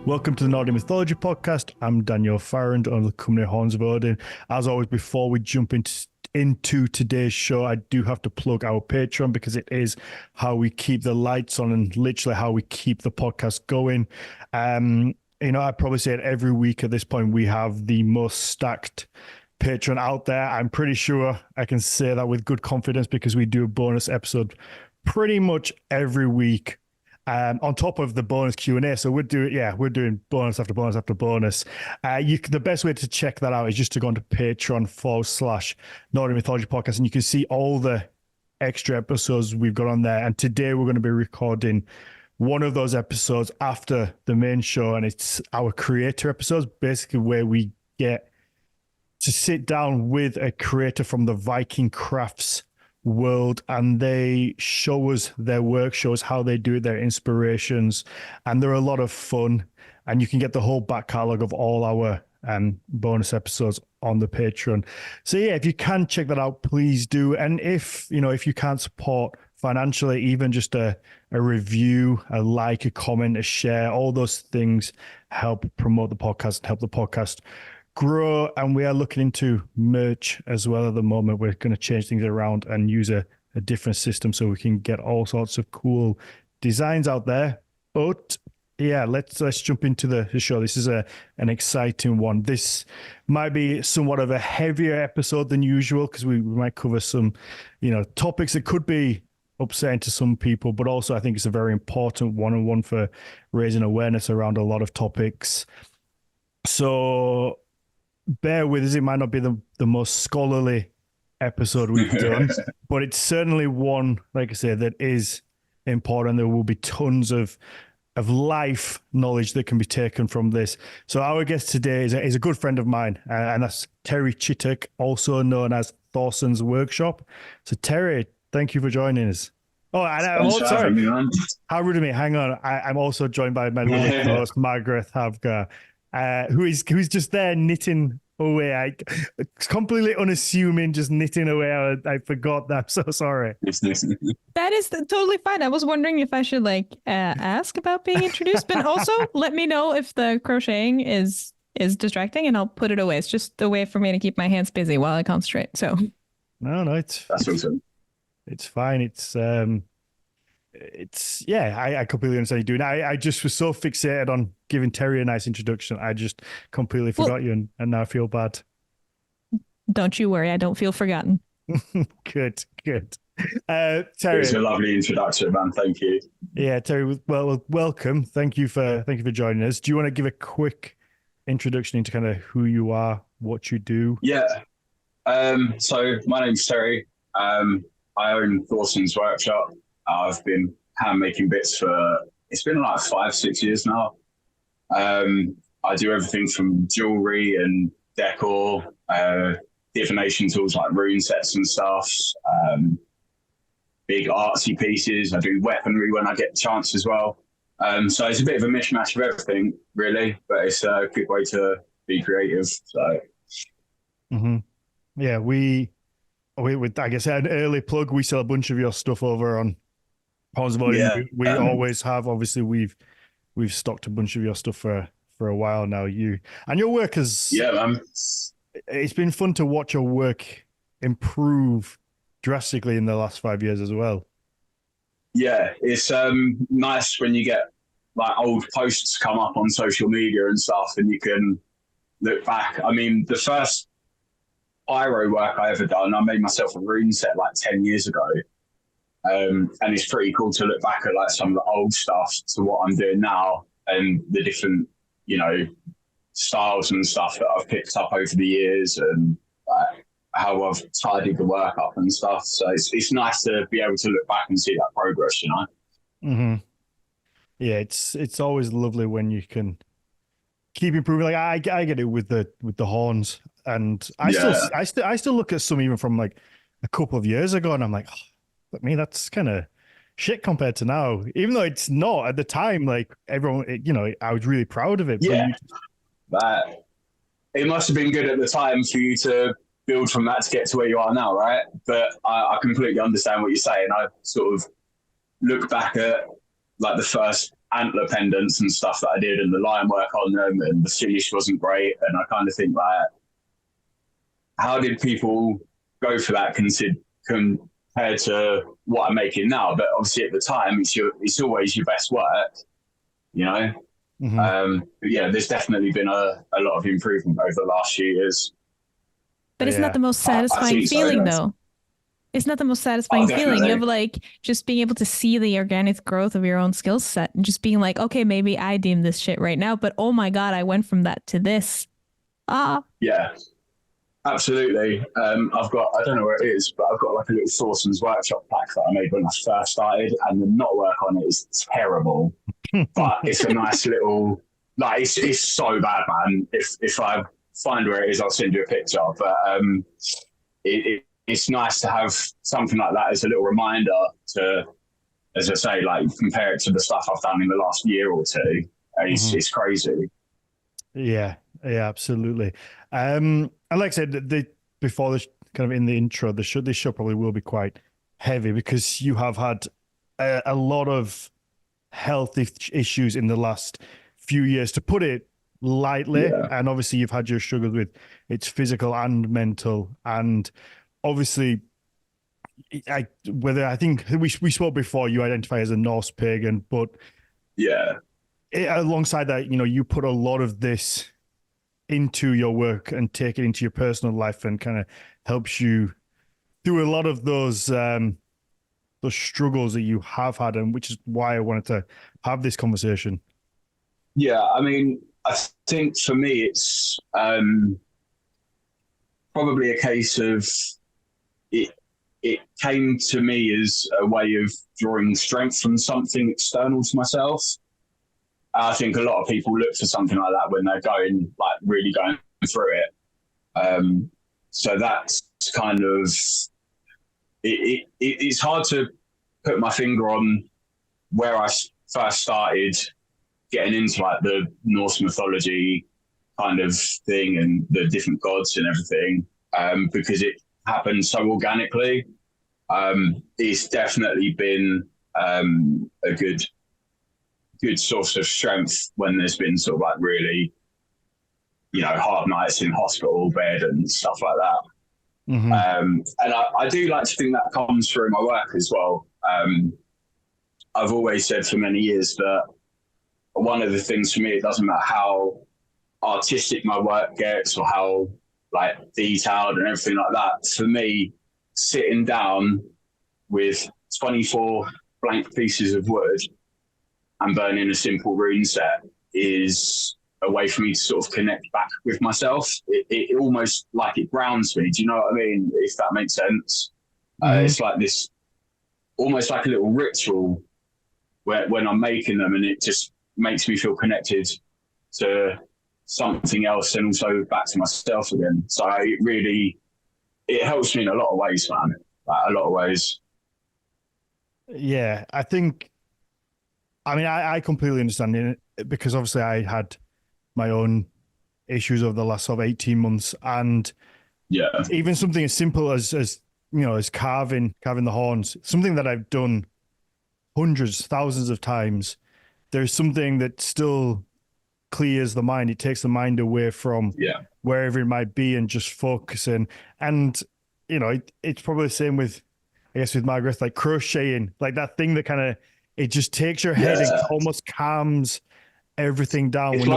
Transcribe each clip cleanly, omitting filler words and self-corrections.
Welcome to the Nordic Mythology podcast. I'm Daniel Farrand of the company Horns of Odin. As always, before we jump into today's show, I do have to plug our Patreon because it is how we keep the lights on and literally how we keep the podcast going. I probably say it every week at this point, we have the most stacked Patreon out there. I'm pretty sure I can say that with good confidence because we do a bonus episode pretty much every week. On top of the bonus Q&A. So we're doing bonus after bonus after bonus. The best way to check that out is just to go onto Patreon/Nordic Mythology Podcast, and you can see all the extra episodes we've got on there. And today we're going to be recording one of those episodes after the main show, and it's our creator episodes, basically where we get to sit down with a creator from the Viking crafts world, and they show us their work, show us how they do it, their inspirations, and they're a lot of fun. And you can get the whole back catalog of all our bonus episodes on the Patreon. So yeah, if you can check that out, please do. And if you can't support financially, even just a review, a like, a comment, a share, all those things help promote the podcast, help the podcast grow. And we are looking into merch as well at the moment. We're going to change things around and use a different system so we can get all sorts of cool designs out there. But yeah, let's jump into the show. This is an exciting one. This might be somewhat of a heavier episode than usual because we might cover some topics that could be upsetting to some people, but also I think it's a very important one-on-one for raising awareness around a lot of topics. So bear with us. It might not be the most scholarly episode we've done, but it's certainly one, like I said, that is important. There will be tons of life knowledge that can be taken from this. So our guest today is a good friend of mine, and that's Terry Chittock, also known as Thorsten's Workshop. So Terry, thank you for joining us. Oh, and I'm also sorry. How rude of me. Hang on. I'm also joined by my lovely co-host, Margrethe Havgar, who's just there knitting away. Completely unassuming, just knitting away. I forgot that. I'm so sorry. That is totally fine. I was wondering if I should ask about being introduced, but also let me know if the crocheting is distracting, and I'll put it away. It's just a way for me to keep my hands busy while I concentrate. So no, that's awesome. It's fine. I completely understand you doing it. I just was so fixated on giving Terry a nice introduction. I just completely forgot you, and now I feel bad. Don't you worry. I don't feel forgotten. Good. Terry. It's a lovely introduction, man. Thank you. Yeah, Terry, well, welcome. Thank you for joining us. Do you want to give a quick introduction into kind of who you are, what you do? Yeah. So my name's Terry. I own Thorsten's Workshop. I've been hand making bits it's been like 5-6 years now. I do everything from jewelry and decor, divination tools like rune sets and stuff, big artsy pieces. I do weaponry when I get the chance as well. So it's a bit of a mishmash of everything, really, but it's a good way to be creative. So, yeah, we I guess an early plug. We sell a bunch of your stuff over on Horns of Odin. Yeah. We always have. Obviously, we've stocked a bunch of your stuff for a while now. Your work has it's been fun to watch your work improve drastically in the last 5 years as well. Yeah, it's nice when you get like old posts come up on social media and stuff, and you can look back. I mean, the first pyro work I ever done, I made myself a rune set like 10 years ago. And it's pretty cool to look back at like some of the old stuff to what I'm doing now and the different, styles and stuff that I've picked up over the years and how I've tidied the work up and stuff. So it's nice to be able to look back and see that progress, Mm-hmm. Yeah, it's always lovely when you can keep improving. Like I get it with the horns, and I still look at some even from like a couple of years ago, and I'm like, I mean, that's kind of shit compared to now, even though it's not at the time. Like everyone, I was really proud of it. Yeah, but it must have been good at the time for you to build from that to get to where you are now, right? But I completely understand what you're saying. I sort of look back at like the first antler pendants and stuff that I did, and the line work on them, and the finish wasn't great. And I kind of think like, how did people go for that compared to what I'm making now? But obviously at the time, it's always your best work, you know. But yeah, there's definitely been a lot of improvement over the last few years. But it's not the most satisfying feeling, though. It's not the most satisfying feeling. You have like just being able to see the organic growth of your own skill set and just being like, okay, maybe I deem this shit right now, but oh my God, I went from that to this. Yeah, absolutely. I don't know where it is, but I've got like a little Thorson's Workshop plaque that I made when I first started, and the knot work on it is terrible, but it's a nice little, like, it's so bad, man. If I find where it is, I'll send you a picture. But it's nice to have something like that as a little reminder to, as I say, like, compare it to the stuff I've done in the last year or two. It's crazy. Yeah, absolutely. And like I said, before this, kind of in the intro, this show probably will be quite heavy because you have had a lot of health issues in the last few years, to put it lightly. Yeah. And obviously you've had your struggles with it's physical and mental, and obviously I think we spoke before, you identify as a Norse pagan, but yeah, alongside that, you know, you put a lot of this into your work and take it into your personal life, and kind of helps you through a lot of those struggles that you have had, and which is why I wanted to have this conversation. Yeah, I mean, I think for me it's probably a case of it came to me as a way of drawing strength from something external to myself. I think a lot of people look for something like that when they're really going through it. So that's kind of it's hard to put my finger on where I first started getting into like the Norse mythology kind of thing and the different gods and everything, because it happened so organically. It's definitely been a good source of strength when there's been sort of like really, you know, hard nights in hospital bed and stuff like that. And I do like to think that comes through my work as well. I've always said for many years that one of the things for me, it doesn't matter how artistic my work gets or how like detailed and everything like that. For me, sitting down with 24 blank pieces of wood and burning a simple rune set is a way for me to sort of connect back with myself. It almost like it grounds me. Do you know what I mean? If that makes sense. It's like this, almost like a little ritual when I'm making them, and it just makes me feel connected to something else and also back to myself again. So it helps me in a lot of ways, man. Like, a lot of ways. Yeah, I think, I mean, I completely understand it, because obviously I had my own issues over the last sort of 18 months. And yeah, even something as simple as you know, as carving the horns, something that I've done hundreds, thousands of times, there's something that still clears the mind. It takes the mind away from wherever it might be and just focusing. And, you know, it's probably the same with, I guess, with Margrethe, like crocheting, like that thing that kind of, it just takes your head, it almost calms everything down. It's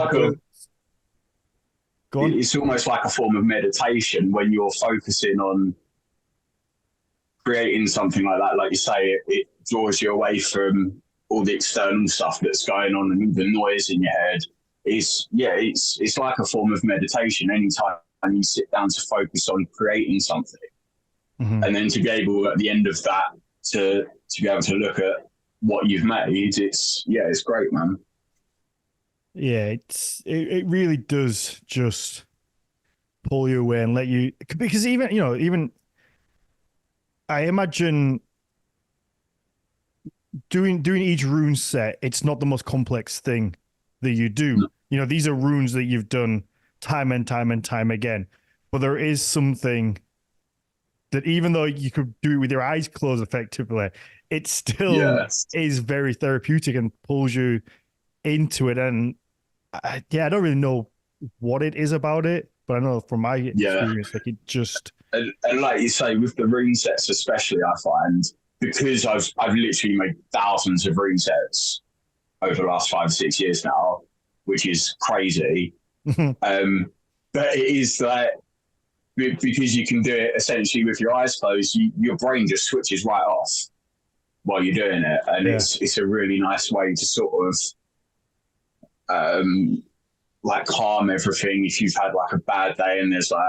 when it's almost like a form of meditation when you're focusing on creating something like that. Like you say, it draws you away from all the external stuff that's going on and the noise in your head. It's like a form of meditation. Anytime you sit down to focus on creating something, and then to be able at the end of that to be able to look at what you've made, it's great, man. Yeah, it really does just pull you away and let you, because even I imagine doing each rune set, it's not the most complex thing that you do. No. You know, these are runes that you've done time and time and time again, but there is something that, even though you could do it with your eyes closed effectively, it still is very therapeutic and pulls you into it, and I don't really know what it is about it, but I know from my experience, like it just. And like you say, with the rune sets especially, I find, because I've literally made thousands of rune sets over the last 5-6 years now, which is crazy. But it is like, because you can do it essentially with your eyes closed, your brain just switches right off while you're doing it, and it's a really nice way to sort of like calm everything. If you've had like a bad day and there's like,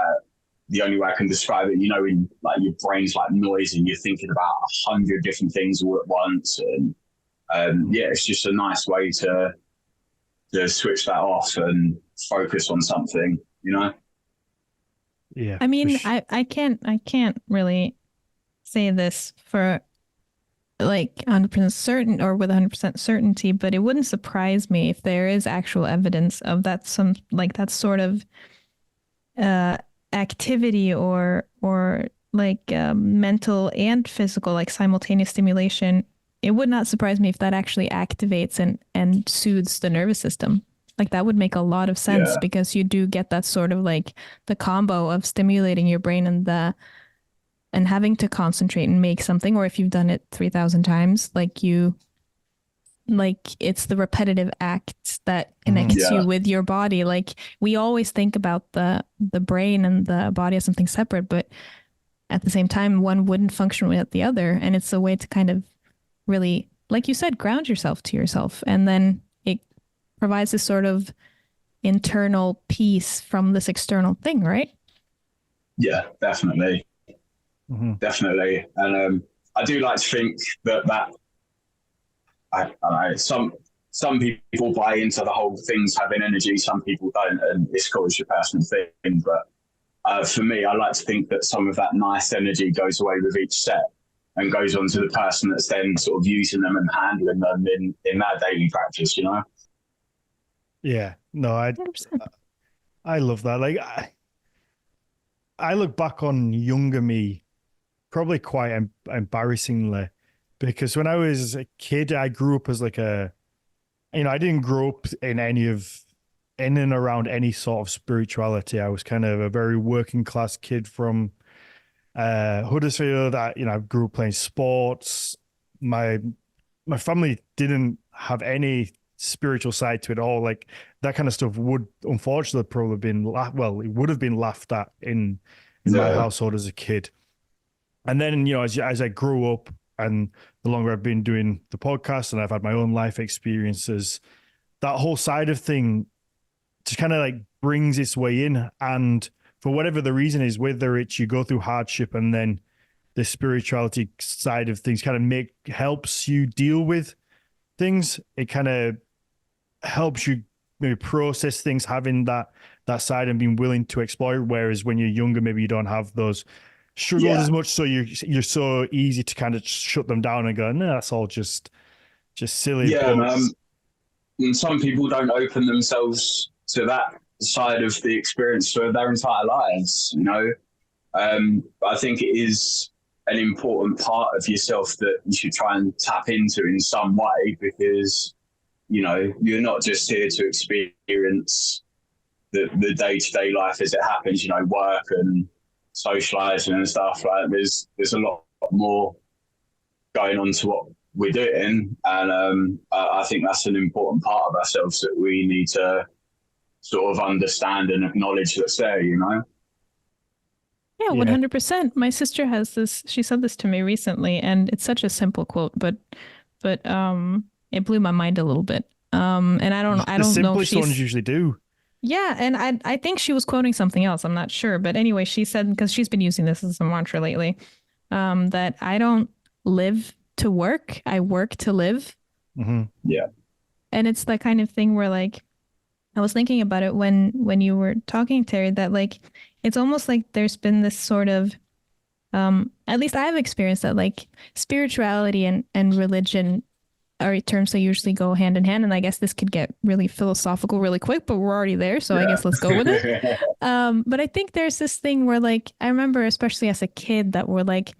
the only way I can describe it, you know, in like your brain's like noisy and you're thinking about 100 different things all at once, and it's just a nice way to switch that off and focus on something, you know. Yeah, I mean, I can't really say this for like 100% certain or with 100% certainty, but it wouldn't surprise me if there is actual evidence of that, some like that sort of activity or like mental and physical, like simultaneous stimulation. It would not surprise me if that actually activates and soothes the nervous system. Like that would make a lot of sense because you do get that sort of like the combo of stimulating your brain and having to concentrate and make something, or if you've done it 3,000 times, like it's the repetitive acts that connects you with your body. Like we always think about the brain and the body as something separate, but at the same time, one wouldn't function without the other. And it's a way to kind of really, like you said, ground yourself to yourself. And then it provides this sort of internal peace from this external thing, right? Yeah, definitely. Definitely. And I do like to think that some people buy into the whole things having energy, some people don't, and it's always your personal thing. But for me, I like to think that some of that nice energy goes away with each set and goes on to the person that's then sort of using them and handling them in their daily practice, you know? Yeah, no, I love that. Like I look back on younger me probably quite embarrassingly, because when I was a kid, I grew up as like I didn't grow up in and around any sort of spirituality. I was kind of a very working class kid from Huddersfield. I grew up playing sports. My family didn't have any spiritual side to it all. Like that kind of stuff would unfortunately probably been it would have been laughed at in my household as a kid. And then, as I grew up and the longer I've been doing the podcast and I've had my own life experiences, that whole side of thing just kind of like brings its way in. And for whatever the reason is, whether it's you go through hardship and then the spirituality side of things kind of helps you deal with things, it kind of helps you maybe process things, having that side and being willing to explore it. Whereas when you're younger, maybe you don't have those struggles as much, so you're so easy to kind of shut them down and go, no, that's all just silly. And some people don't open themselves to that side of the experience for their entire lives, I think it is an important part of yourself that you should try and tap into in some way, because you're not just here to experience the day-to-day life as it happens, work and socializing and stuff. Like there's a lot more going on to what we're doing, and I think that's an important part of ourselves that we need to sort of understand and acknowledge that's there. Yeah, 100%. My sister has this. She said this to me recently, and it's such a simple quote, but it blew my mind a little bit. And I don't know. The simplest ones usually do. Yeah, and I think she was quoting something else. I'm not sure. But anyway, she said, because she's been using this as a mantra lately, that I don't live to work. I work to live. Mm-hmm. Yeah. And it's that kind of thing where, like, I was thinking about it when you were talking, Terry, that, like, it's almost like there's been this sort of, at least I've experienced that, like, spirituality and religion are terms that usually go hand in hand. And I guess this could get really philosophical really quick, but we're already there. So I guess let's go with it. But I think there's this thing where, like, I remember, especially as a kid, that we're like,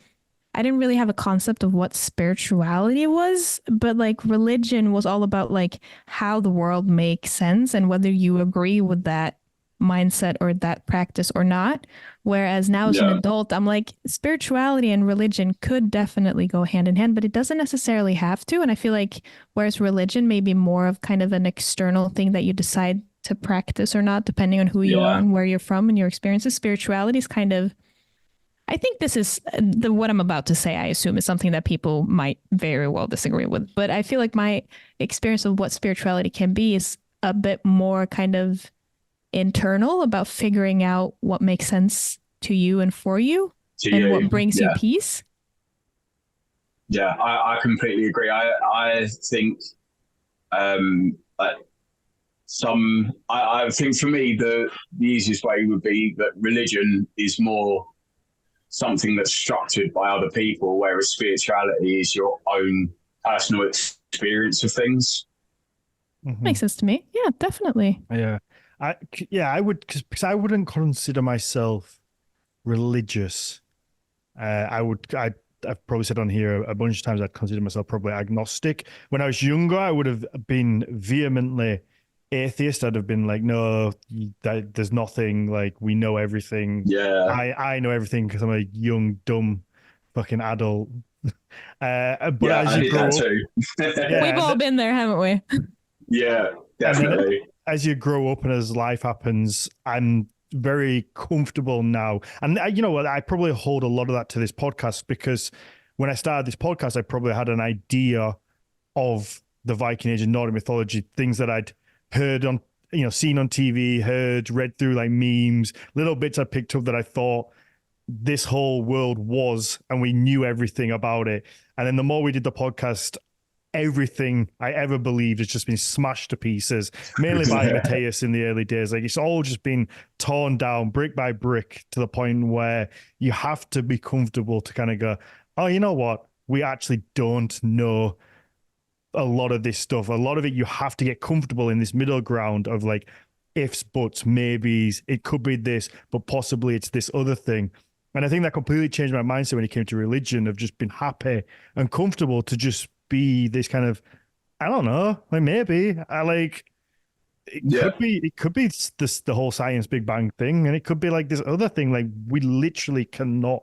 I didn't really have a concept of what spirituality was, but like religion was all about like how the world makes sense and whether you agree with that mindset or that practice or not. Whereas now as an adult, I'm like, spirituality and religion could definitely go hand in hand, but it doesn't necessarily have to. And I feel like whereas religion may be more of kind of an external thing that you decide to practice or not, depending on who you are and where you're from and your experiences, spirituality is kind of, I think this is what I'm about to say, I assume, is something that people might very well disagree with. But I feel like my experience of what spirituality can be is a bit more kind of internal, about figuring out what makes sense to you and for you and what brings you peace. Yeah, I completely agree. I think like I think for me the easiest way would be that religion is more something that's structured by other people, whereas spirituality is your own personal experience of things. Makes sense to me. Yeah, definitely. Yeah. I would, because I wouldn't consider myself religious. I've probably said on here a bunch of times I'd consider myself probably agnostic. When I was younger, I would have been vehemently atheist. I'd have been like, no, there's nothing, like we know everything. Yeah. I know everything because I'm a young, dumb fucking adult. But yeah, as I you did grow that up, too. We've all been there, haven't we? Yeah, definitely. As you grow up and as life happens, I'm very comfortable now. And you know what? I probably hold a lot of that to this podcast, because when I started this podcast, I probably had an idea of the Viking Age and Nordic mythology, things that I'd heard on, seen on TV, read through like memes, little bits I picked up that I thought this whole world was, and we knew everything about it. And then the more we did the podcast, everything I ever believed has just been smashed to pieces, mainly by Matthias in the early days. Like, it's all just been torn down brick by brick to the point where you have to be comfortable to kind of go, oh, you know what? We actually don't know a lot of this stuff. A lot of it, you have to get comfortable in this middle ground of like ifs, buts, maybes. It could be this, but possibly it's this other thing. And I think that completely changed my mindset when it came to religion, of just being happy and comfortable to just be this kind of, I don't know, like maybe I like it could be this the whole science Big Bang thing, and it could be like this other thing. Like, we literally cannot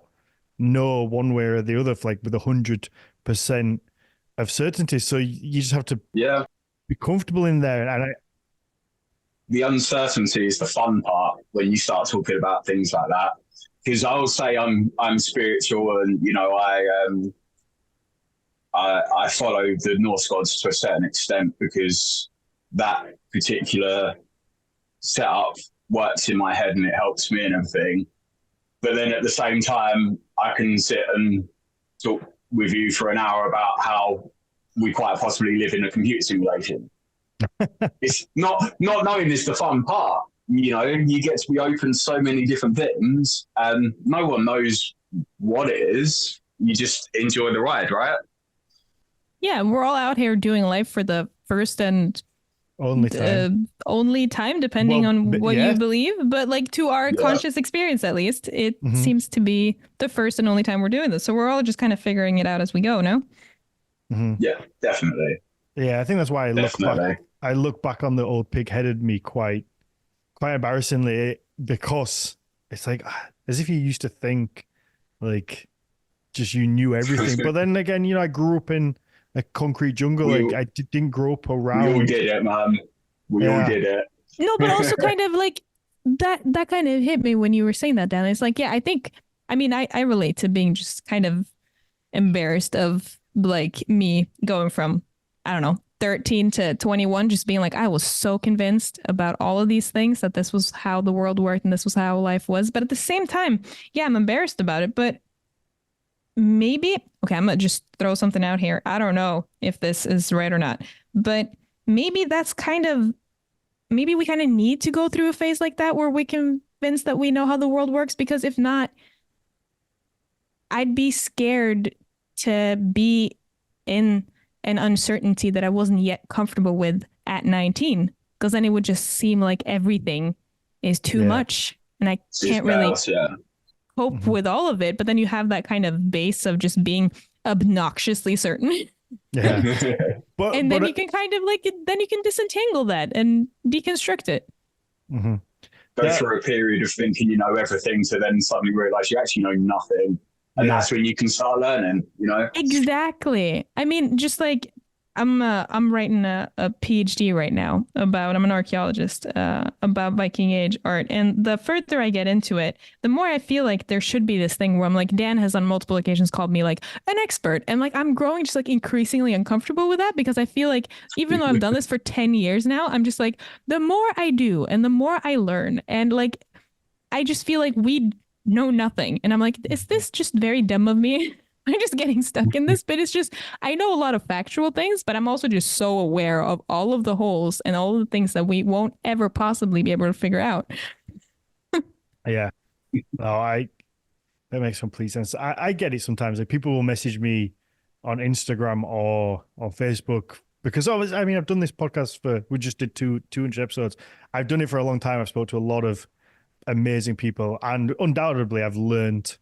know one way or the other, like with 100% of certainty. So you just have to be comfortable in there. And the uncertainty is the fun part when you start talking about things like that. Because I'll say I'm spiritual, and I follow the Norse gods to a certain extent, because that particular setup works in my head and it helps me and everything. But then at the same time, I can sit and talk with you for an hour about how we quite possibly live in a computer simulation. It's not knowing is the fun part. You get to be open to so many different things, and no one knows what it is. You just enjoy the ride, right? Yeah, we're all out here doing life for the first and only time, depending on what you believe. But like, to our conscious experience, at least, it seems to be the first and only time we're doing this. So we're all just kind of figuring it out as we go, no? Yeah, definitely. Yeah, I think that's why I look back on the old pig-headed me quite embarrassingly, because it's like as if you used to think like just you knew everything. But then again, I grew up in a concrete jungle. I didn't grow up around. We all did it, man. We all did it. No, but also kind of like that kind of hit me when you were saying that, Dan. It's like, yeah, I relate to being just kind of embarrassed of like me going from, I don't know, 13 to 21, just being like, I was so convinced about all of these things, that this was how the world worked and this was how life was. But at the same time, yeah, I'm embarrassed about it. But maybe, okay, I'm going to just throw something out here. I don't know if this is right or not, but maybe maybe we kind of need to go through a phase like that where we're convinced that we know how the world works, because if not, I'd be scared to be in an uncertainty that I wasn't yet comfortable with at 19, because then it would just seem like everything is too much, and I can't really. cope with all of it, but then you have that kind of base of just being obnoxiously certain. Yeah. But and then you can kind of like, then you can disentangle that and deconstruct it. Mm-hmm. Go through a period of thinking you know everything to then suddenly realize you actually know nothing. And that's when you can start learning, you know? Exactly. I mean, just like I'm writing a PhD right now I'm an archaeologist about Viking Age art. And the further I get into it, the more I feel like there should be this thing where I'm like, Dan has on multiple occasions called me like an expert. And like, I'm growing just like increasingly uncomfortable with that, because I feel like even though I've done this for 10 years now, I'm just like, the more I do and the more I learn, and like, I just feel like we know nothing. And I'm like, is this just very dumb of me? I'm just getting stuck in this, but it's just, I know a lot of factual things, but I'm also just so aware of all of the holes and all of the things that we won't ever possibly be able to figure out. Yeah. No, that makes complete sense. I get it sometimes. Like, people will message me on Instagram or on Facebook, because obviously, I mean, I've done this podcast we just did 200 episodes. I've done it for a long time. I've spoke to a lot of amazing people, and undoubtedly I've learned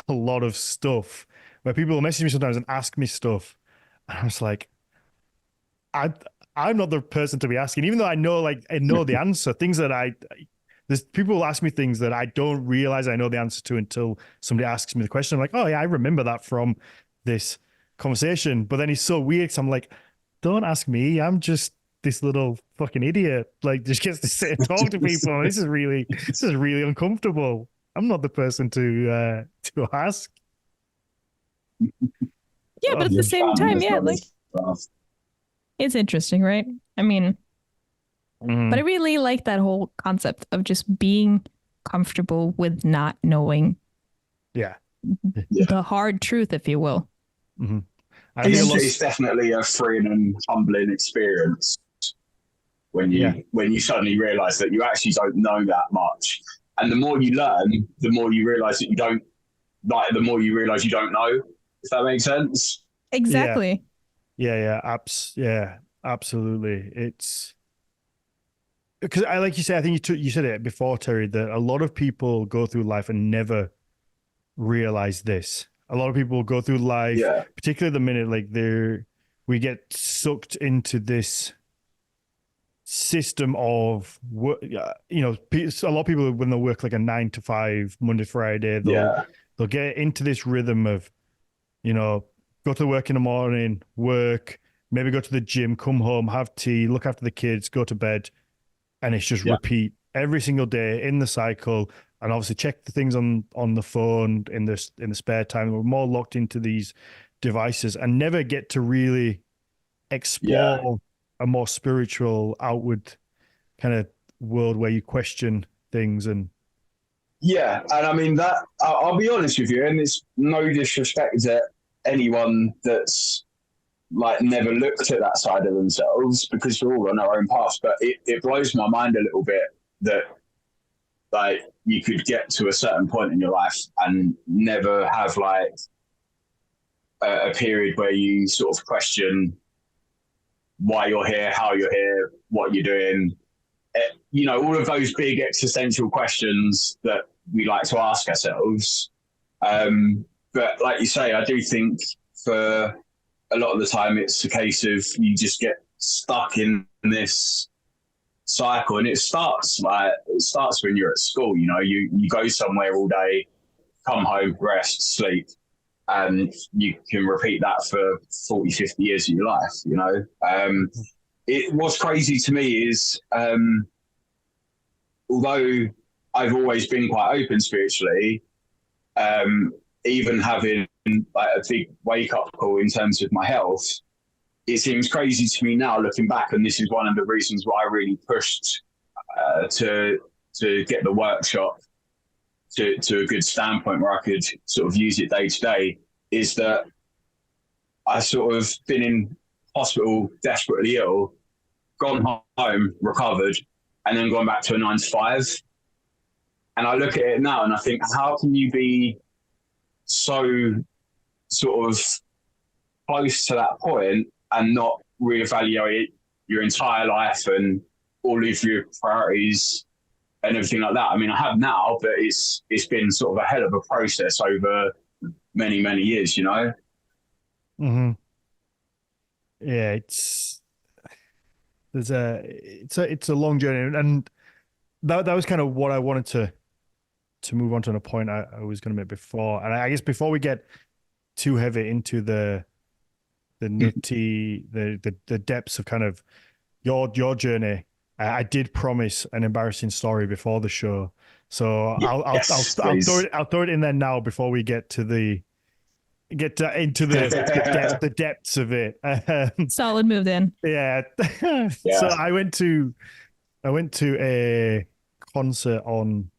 a lot of stuff, where people will message me sometimes and ask me stuff, and I was like, I'm not the person to be asking, even though I know the answer. Things that there's people will ask me things that I don't realize I know the answer to until somebody asks me the question. I'm like, oh yeah, I remember that from this conversation. But then it's so weird, because I'm like, don't ask me. I'm just this little fucking idiot, like, just gets to sit and talk to people. And this is really uncomfortable. I'm not the person to ask. Yeah, but at the same time, yeah, like, it's interesting, right? I mean, but I really like that whole concept of just being comfortable with not knowing. Yeah. The hard truth, if you will. Mm-hmm. It's definitely a freeing and humbling experience when you suddenly realize that you actually don't know that much. And the more you learn, the more you realize that you don't, like, the more you realize you don't know, if that makes sense. Exactly. Yeah, absolutely. It's because like you said, I think you said it before, Terry, that a lot of people go through life and never realize this. A lot of people go through life, particularly the minute like we get sucked into this system of work. You know, a lot of people, when they work like a 9 to 5 Monday to Friday, they'll get into this rhythm of, you know, go to work in the morning, work, maybe go to the gym, come home, have tea, look after the kids, go to bed, and it's just repeat every single day in the cycle. And obviously check the things on the phone in the spare time. We're more locked into these devices and never get to really explore a more spiritual, outward kind of world where you question things. And and I mean that, I'll be honest with you, and it's no disrespect to anyone that's like never looked at that side of themselves, because we're all on our own paths, but it blows my mind a little bit that like you could get to a certain point in your life and never have like a period where you sort of question why you're here, how you're here, what you're doing. You know, all of those big existential questions that we like to ask ourselves. But like you say, I do think for a lot of the time it's a case of you just get stuck in this cycle, and it starts when you're at school. You know, you go somewhere all day, come home, rest, sleep, and you can repeat that for 40, 50 years of your life, you know. What's crazy to me is, although I've always been quite open spiritually, even having like a big wake-up call in terms of my health, it seems crazy to me now looking back, and this is one of the reasons why I really pushed to get the workshop to a good standpoint where I could sort of use it day to day, is that I sort of been in hospital, desperately ill, gone home, recovered, and then gone back to a 9 to 5. And I look at it now and I think, how can you be so sort of close to that point and not reevaluate your entire life and all of your priorities and everything like that. I mean, I have now, but it's been sort of a hell of a process over many years, you know. Mm-hmm. Yeah, it's a long journey, and that was kind of what I wanted to move on to a point I was going to make before. And I guess before we get too heavy into the nutty the depths of kind of your journey, I did promise an embarrassing story before the show, so I'll throw it in there now before we get to into the depths of it. Solid move then. Yeah. So I went to a concert on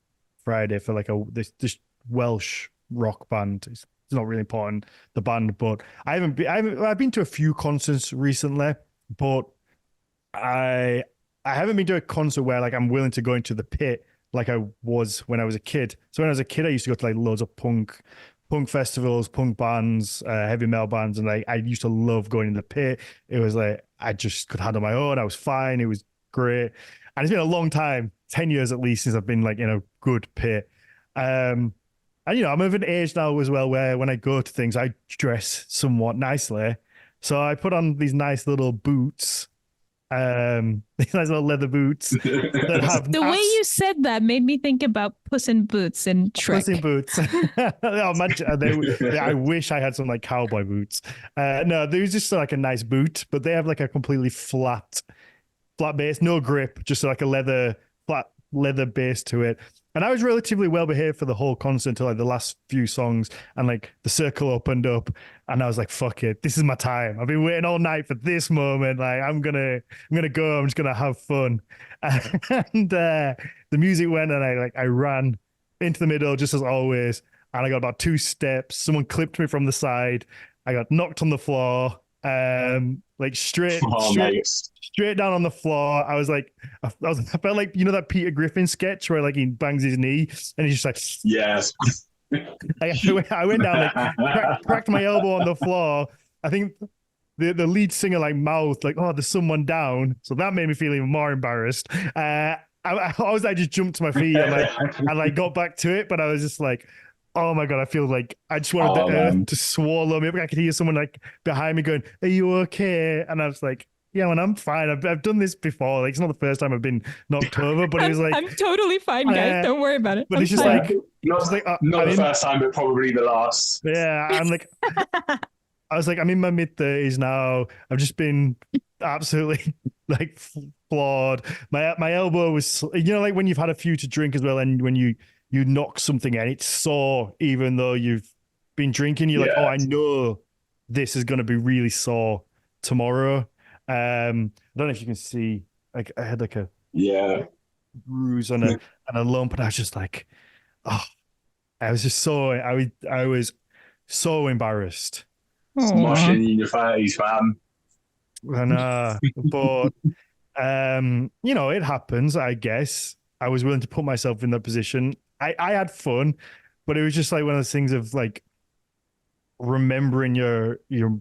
Friday for like this Welsh rock band. It's not really important, the band, but I've been to a few concerts recently, but I haven't been to a concert where like I'm willing to go into the pit like I was when I was a kid. So when I was a kid, I used to go to like loads of punk festivals, punk bands, heavy metal bands, and like I used to love going in the pit. It was like I just could handle my own. I was fine. It was great. And it's been a long time, 10 years at least, since I've been like in a good pit. And I'm of an age now as well where when I go to things, I dress somewhat nicely. So I put on these nice little boots, these nice little leather boots that have the way you said that made me think about Puss in Boots and Shrek. Puss in Boots. Oh, imagine, I wish I had some like cowboy boots. No, there's just like a nice boot, but they have like a completely flat base, no grip, just like a flat leather base to it. And I was relatively well behaved for the whole concert until like the last few songs, and like the circle opened up, and I was like, "Fuck it, this is my time. I've been waiting all night for this moment. Like, I'm gonna go. I'm just gonna have fun." And the music went, and I ran into the middle just as always, and I got about 2 steps. Someone clipped me from the side. I got knocked on the floor. Like straight down on the floor. I was like, I felt like, you know, that Peter Griffin sketch where like he bangs his knee and he's just like, yes. I went down, like cracked my elbow on the floor. I think the lead singer like mouthed like, "Oh, there's someone down," so that made me feel even more embarrassed. I just jumped to my feet and like got back to it, but I was just like, oh my God, I feel like I just wanted the earth to swallow me. I could hear someone like behind me going, "Are you okay?" And I was like, "Yeah, man, I'm fine. I've done this before. Like, it's not the first time I've been knocked over, but it was like, I'm totally fine, guys. Don't worry about it. But it's just fine. like, not the first time, but probably the last. Yeah, I'm like, I was like, I'm in my mid-30s now. I've just been absolutely like flawed. My elbow was, you know, like when you've had a few to drink as well, and when you knock something and it's sore, even though you've been drinking, you're like, "Oh, I know this is going to be really sore tomorrow." I don't know if you can see, like I had like a bruise and a lump, and I was just like, oh, I was so embarrassed. Smoshing in your face, fam. And but you know, it happens, I guess. I was willing to put myself in that position. I had fun, but it was just like one of those things of like remembering your you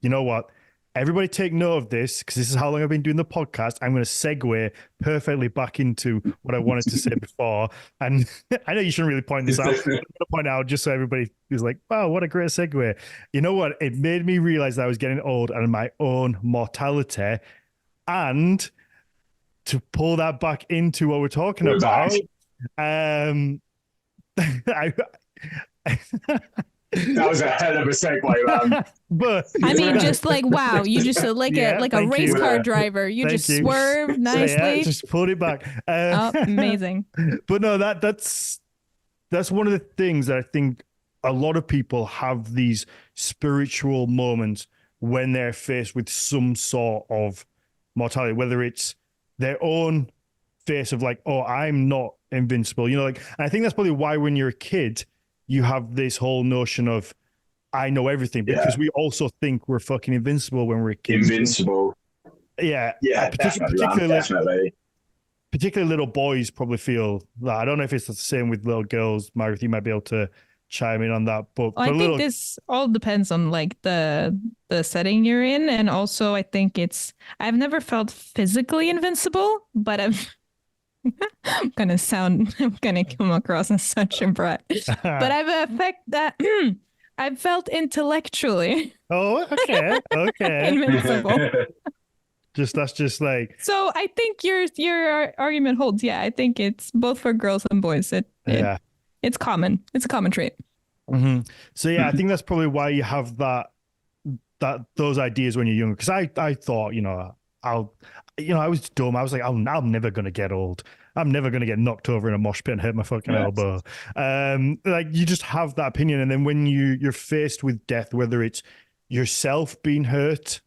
know what? Everybody take note of this, because this is how long I've been doing the podcast. I'm going to segue perfectly back into what I wanted to say before. And I know you shouldn't really point this out. I'm going to point out just so everybody is like, wow, what a great segue. You know what? It made me realize that I was getting old and my own mortality. And to pull that back into what we're talking about, I that was a hell of a segue, man. But I mean, just like, wow, you just like a race car driver. You just swerved nicely. Yeah, just pulled it back. Amazing. But no, that's one of the things that I think a lot of people have, these spiritual moments when they're faced with some sort of mortality, whether it's their own face of like, "Oh, I'm not invincible," you know, like, and I think that's probably why when you're a kid, you have this whole notion of, "I know everything," because we also think we're fucking invincible when we're kids. Invincible. Yeah. Definitely. Particularly little boys probably feel that. I don't know if it's the same with little girls. Margrethe, you might be able to chime in on that. But I think this all depends on like the setting you're in. And also I think I've never felt physically invincible, but I'm gonna come across as such a brat. But I've affect that I've felt intellectually Oh, okay, okay. invincible. That's just like, So I think your argument holds. Yeah, I think it's both for girls and boys. yeah. It's common. It's a common trait. So yeah, I think that's probably why you have those ideas when you're younger. Because I thought, I was dumb. I was like, I'm never gonna get old. I'm never gonna get knocked over in a mosh pit and hurt my fucking elbow. Like you just have that opinion, and then when you're faced with death, whether it's yourself being hurt,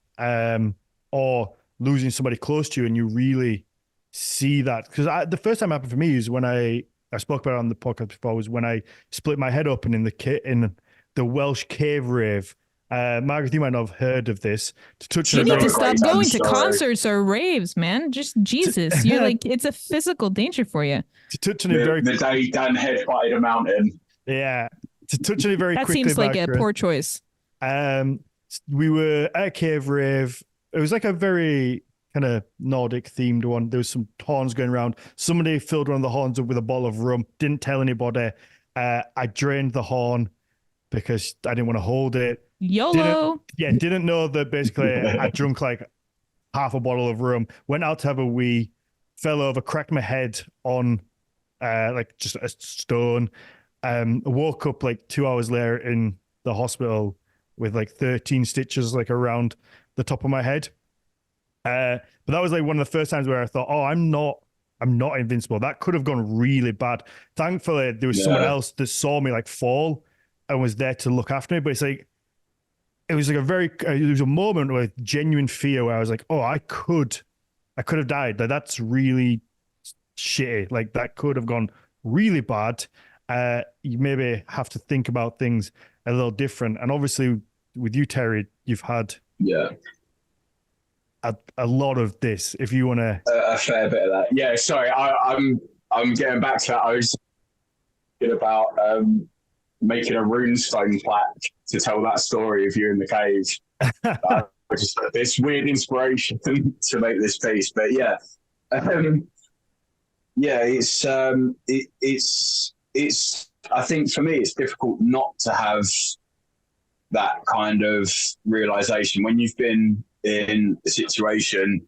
or losing somebody close to you, and you really see that. Because the first time it happened for me is when I spoke about it on the podcast before, was when I split my head open in the Welsh cave rave. Margaret, you might not have heard of this. To touch You on a need very, to stop going to story. concerts or raves, man. Just Jesus. You're like, it's a physical danger for you. to touch on it very, The day Dan headbutted a mountain. yeah. To touch on it very That quickly, seems like a Margaret, poor choice. we were at a cave rave. It was like a very kind of Nordic themed one. There was some horns going around. Somebody filled one of the horns up with a bottle of rum. Didn't tell anybody. I drained the horn because I didn't want to hold it. YOLO. Didn't know that basically I drunk like half a bottle of rum, went out to have a wee, fell over, cracked my head on like just a stone. Woke up like 2 hours later in the hospital with like 13 stitches like around the top of my head. But that was like one of the first times where I thought, oh, I'm not invincible. That could have gone really bad. Thankfully, there was someone else that saw me like fall and was there to look after me. But it's like, it was like it was a moment with genuine fear where I was like, oh, I could have died. Like, that's really shitty. Like that could have gone really bad. You maybe have to think about things a little different. And obviously with you, Terry, you've had a lot of this. If you want to, a fair bit of that. Yeah, sorry, I'm getting back to that. I was thinking about making a runestone plaque to tell that story of you in the cave. Just this weird inspiration to make this piece, but yeah, it's. I think for me, it's difficult not to have that kind of realization when you've been in a situation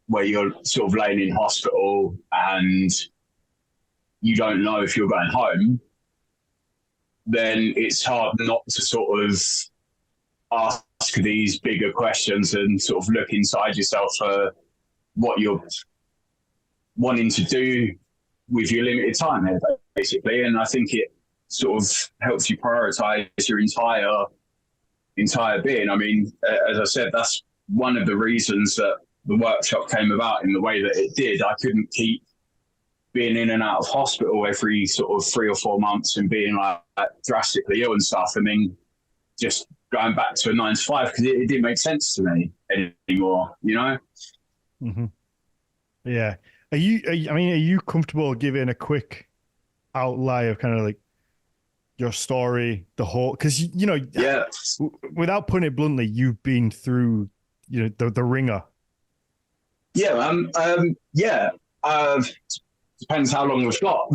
where you're sort of laying in hospital and you don't know if you're going home. Then it's hard not to sort of ask these bigger questions and sort of look inside yourself for what you're wanting to do with your limited time here, basically. And I think it sort of helps you prioritize your entire being. I mean, as I said, that's one of the reasons that the workshop came about in the way that it did. I couldn't keep being in and out of hospital every sort of 3 or 4 months and being like drastically ill and stuff, and then just going back to a 9 to 5 because it didn't make sense to me anymore, you know? Mm-hmm. Yeah. Are you comfortable giving a quick outline of kind of like your story, the whole, because without putting it bluntly, you've been through the ringer. Depends how long we've got.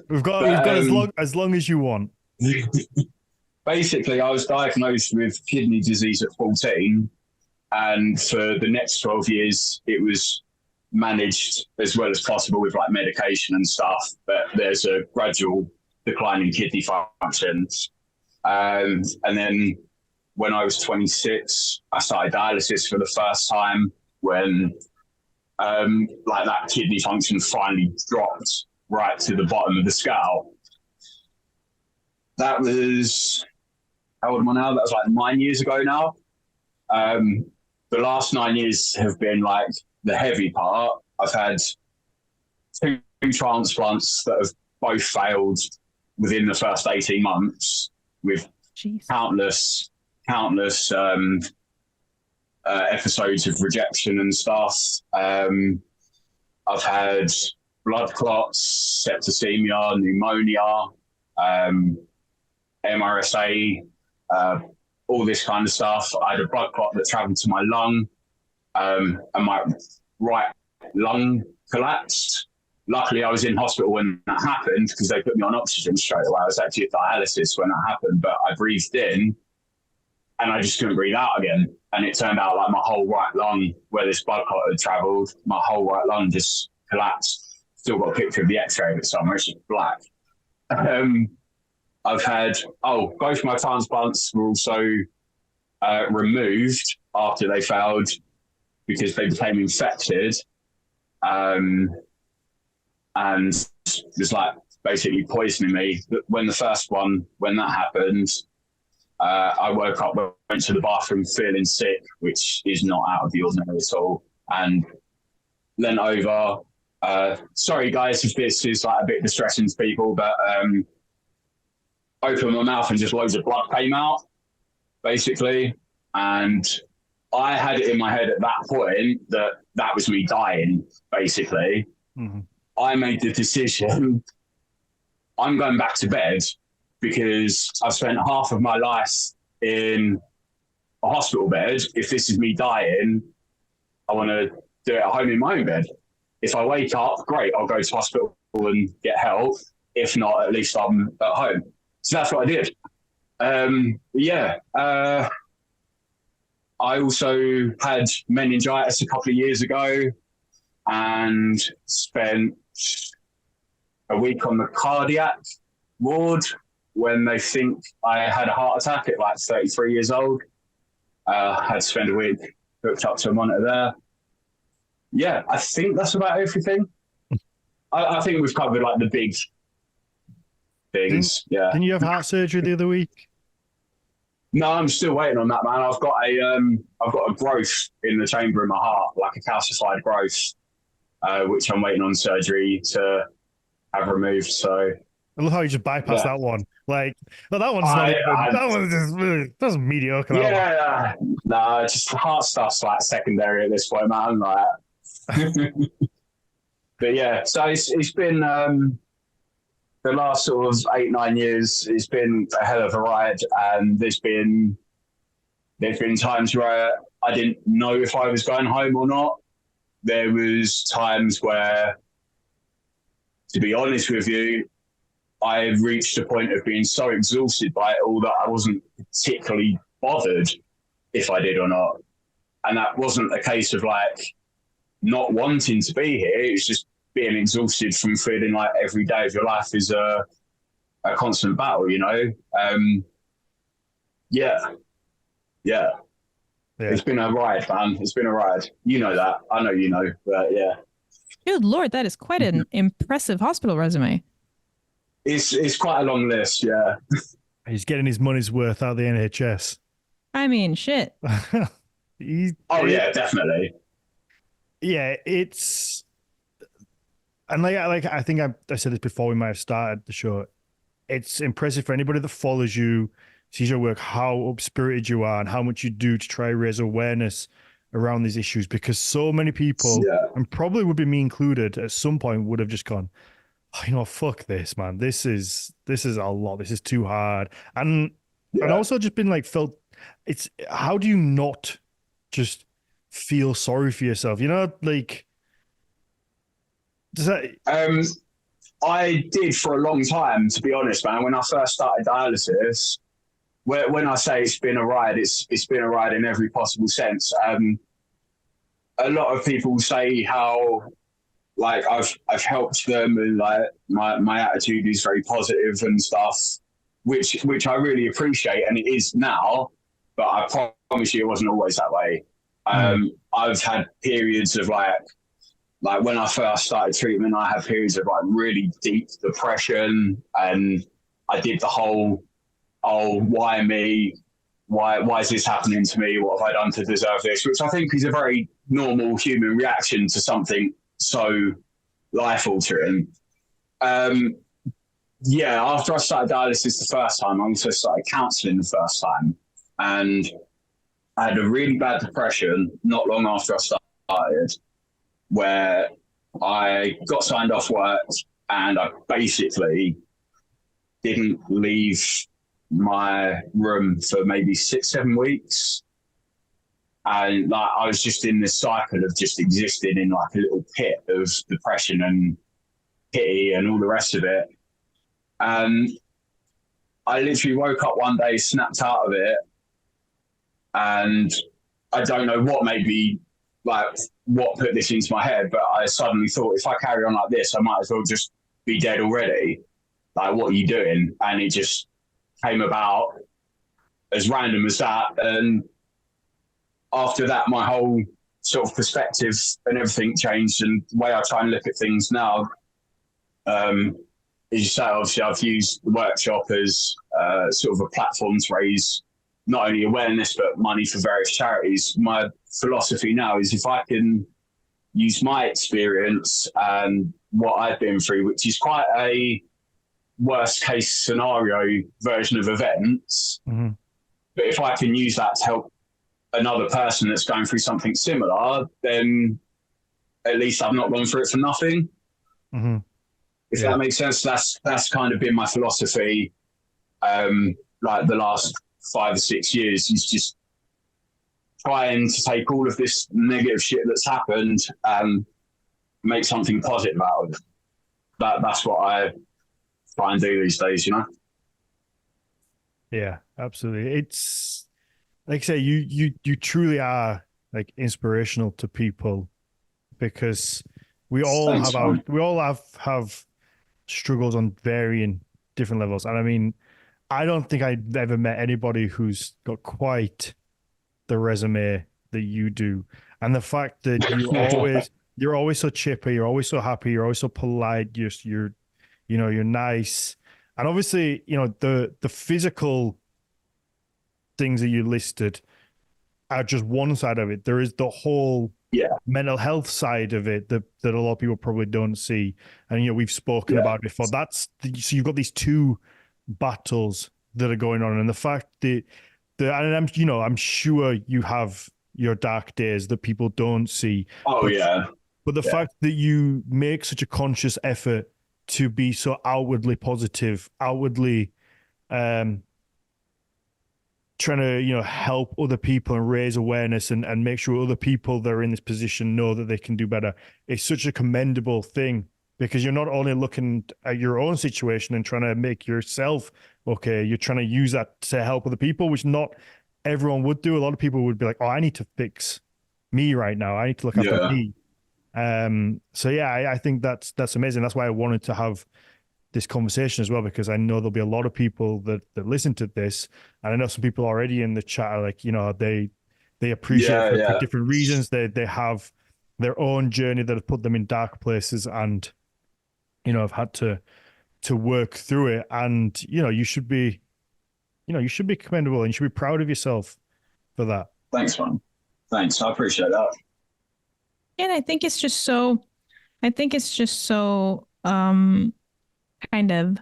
we've got as long as you want. Basically, I was diagnosed with kidney disease at 14, and for the next 12 years it was managed as well as possible with like medication and stuff, but there's a gradual decline in kidney functions. And then when I was 26, I started dialysis for the first time when like that kidney function finally dropped right to the bottom of the scale. That was, how old am I now? That was like 9 years ago now. The last 9 years have been like the heavy part. I've had 2 transplants that have both failed within the first 18 months with countless episodes of rejection and stuff. I've had blood clots, septicemia, pneumonia, MRSA, all this kind of stuff. I had a blood clot that traveled to my lung, and my right lung collapsed. Luckily, I was in hospital when that happened because they put me on oxygen straight away. I was actually at dialysis when that happened, but I breathed in and I just couldn't breathe out again. And it turned out like my whole right lung, where this blood clot had travelled, my whole right lung just collapsed. Still got a picture of the X-ray of it somewhere. It's just black. I've had both my transplants were also removed after they failed because they became infected. And just like basically poisoning me. When the first one, when that happened, I woke up, went to the bathroom feeling sick, which is not out of the ordinary at all, and leant over. Sorry guys if this is like a bit distressing to people, but opened my mouth and just loads of blood came out, basically. And I had it in my head at that point that was me dying, basically. Mm-hmm. I made the decision, I'm going back to bed because I've spent half of my life in a hospital bed. If this is me dying, I want to do it at home in my own bed. If I wake up, great, I'll go to hospital and get help. If not, at least I'm at home. So that's what I did. I also had meningitis a couple of years ago and spent a week on the cardiac ward when they think I had a heart attack at like 33 years old. Had to spend a week hooked up to a monitor there. Yeah, I think that's about everything. I think we've covered like the big things. Didn't you have heart surgery the other week? No, I'm still waiting on that, man. I've got a growth in the chamber in my heart, like a calcified growth, which I'm waiting on surgery to have removed. So I love how you just bypassed that one. Like, well, that one's not even. That one's just really, that's mediocre. Yeah, no, just heart stuff's like secondary at this point, man. Like, but yeah, so it's been the last sort of 8-9 years. It's been a hell of a ride, and there's been times where I didn't know if I was going home or not. There was times where, to be honest with you, I reached a point of being so exhausted by it all that I wasn't particularly bothered if I did or not. And that wasn't a case of like not wanting to be here. It was just being exhausted from feeling like every day of your life is a constant battle, you know? Yeah. It's been a ride, man. It's been a ride. You know that. I know you know, but yeah. Good Lord, that is quite an impressive hospital resume. It's quite a long list, yeah. He's getting his money's worth out of the NHS. I mean, shit. Yeah, definitely. Yeah, it's... And like I think I said this before we might have started the show. It's impressive for anybody that follows you, sees your work, how up-spirited you are and how much you do to try and raise awareness around these issues, because so many people, and probably would be me included, at some point would have just gone, oh, you know, fuck this, man. This is a lot. This is too hard. And also just been like felt, it's, how do you not just feel sorry for yourself? You know, like, does that... I did for a long time, to be honest, man. When I first started dialysis, when I say it's been a ride, it's been a ride in every possible sense. A lot of people say how, like, I've helped them and like my attitude is very positive and stuff, which I really appreciate, and it is now. But I promise you, it wasn't always that way. I've had periods of like when I first started treatment, I had periods of like really deep depression, and I did the whole, oh, why me? Why is this happening to me? What have I done to deserve this? Which I think is a very normal human reaction to something so life-altering. After I started dialysis the first time, I also started counselling the first time. And I had a really bad depression not long after I started, where I got signed off work and I basically didn't leave my room for maybe 6-7 weeks. And like I was just in this cycle of just existing in like a little pit of depression and pity and all the rest of it. And I literally woke up one day, snapped out of it, and I don't know what made me, like, what put this into my head, but I suddenly thought, if I carry on like this, I might as well just be dead already. Like, what are you doing? And it just came about as random as that. And after that, my whole sort of perspective and everything changed. And the way I try and look at things now, as you say, obviously I've used the workshop as sort of a platform to raise not only awareness, but money for various charities. My philosophy now is if I can use my experience and what I've been through, which is quite a worst case scenario version of events, mm-hmm. but if I can use that to help another person that's going through something similar, then at least I've not gone through it for nothing. Mm-hmm. If that makes sense, that's kind of been my philosophy. Like the last 5 or 6 years, is just trying to take all of this negative shit that's happened and make something positive out of it. That's what I try and do these days, you know? Yeah, absolutely. It's like I say, you truly are like inspirational to people, because we all have struggles on varying different levels. And I mean, I don't think I've ever met anybody who's got quite the resume that you do. And the fact that you're always so chipper, you're always so happy, you're always so polite, you're nice. And obviously, the physical things that you listed are just one side of it. There is the whole mental health side of it that a lot of people probably don't see. And we've spoken about it before. So you've got these two battles that are going on, and the fact that and I'm sure you have your dark days that people don't see. But the fact that you make such a conscious effort to be so outwardly positive, outwardly trying to help other people and raise awareness and make sure other people that are in this position know that they can do better, it's such a commendable thing, because you're not only looking at your own situation and trying to make yourself okay, you're trying to use that to help other people, which not everyone would do. A lot of people would be like, oh, I need to fix me right now, I need to look after me. So I think that's amazing. That's why I wanted to have this conversation as well, because I know there'll be a lot of people that listen to this, and I know some people already in the chat are like, they appreciate it for different reasons. They have their own journey that have put them in dark places, and have had to work through it. And you should be commendable, and you should be proud of yourself for that. Thanks, man. Thanks, I appreciate that. And I think it's just so kind of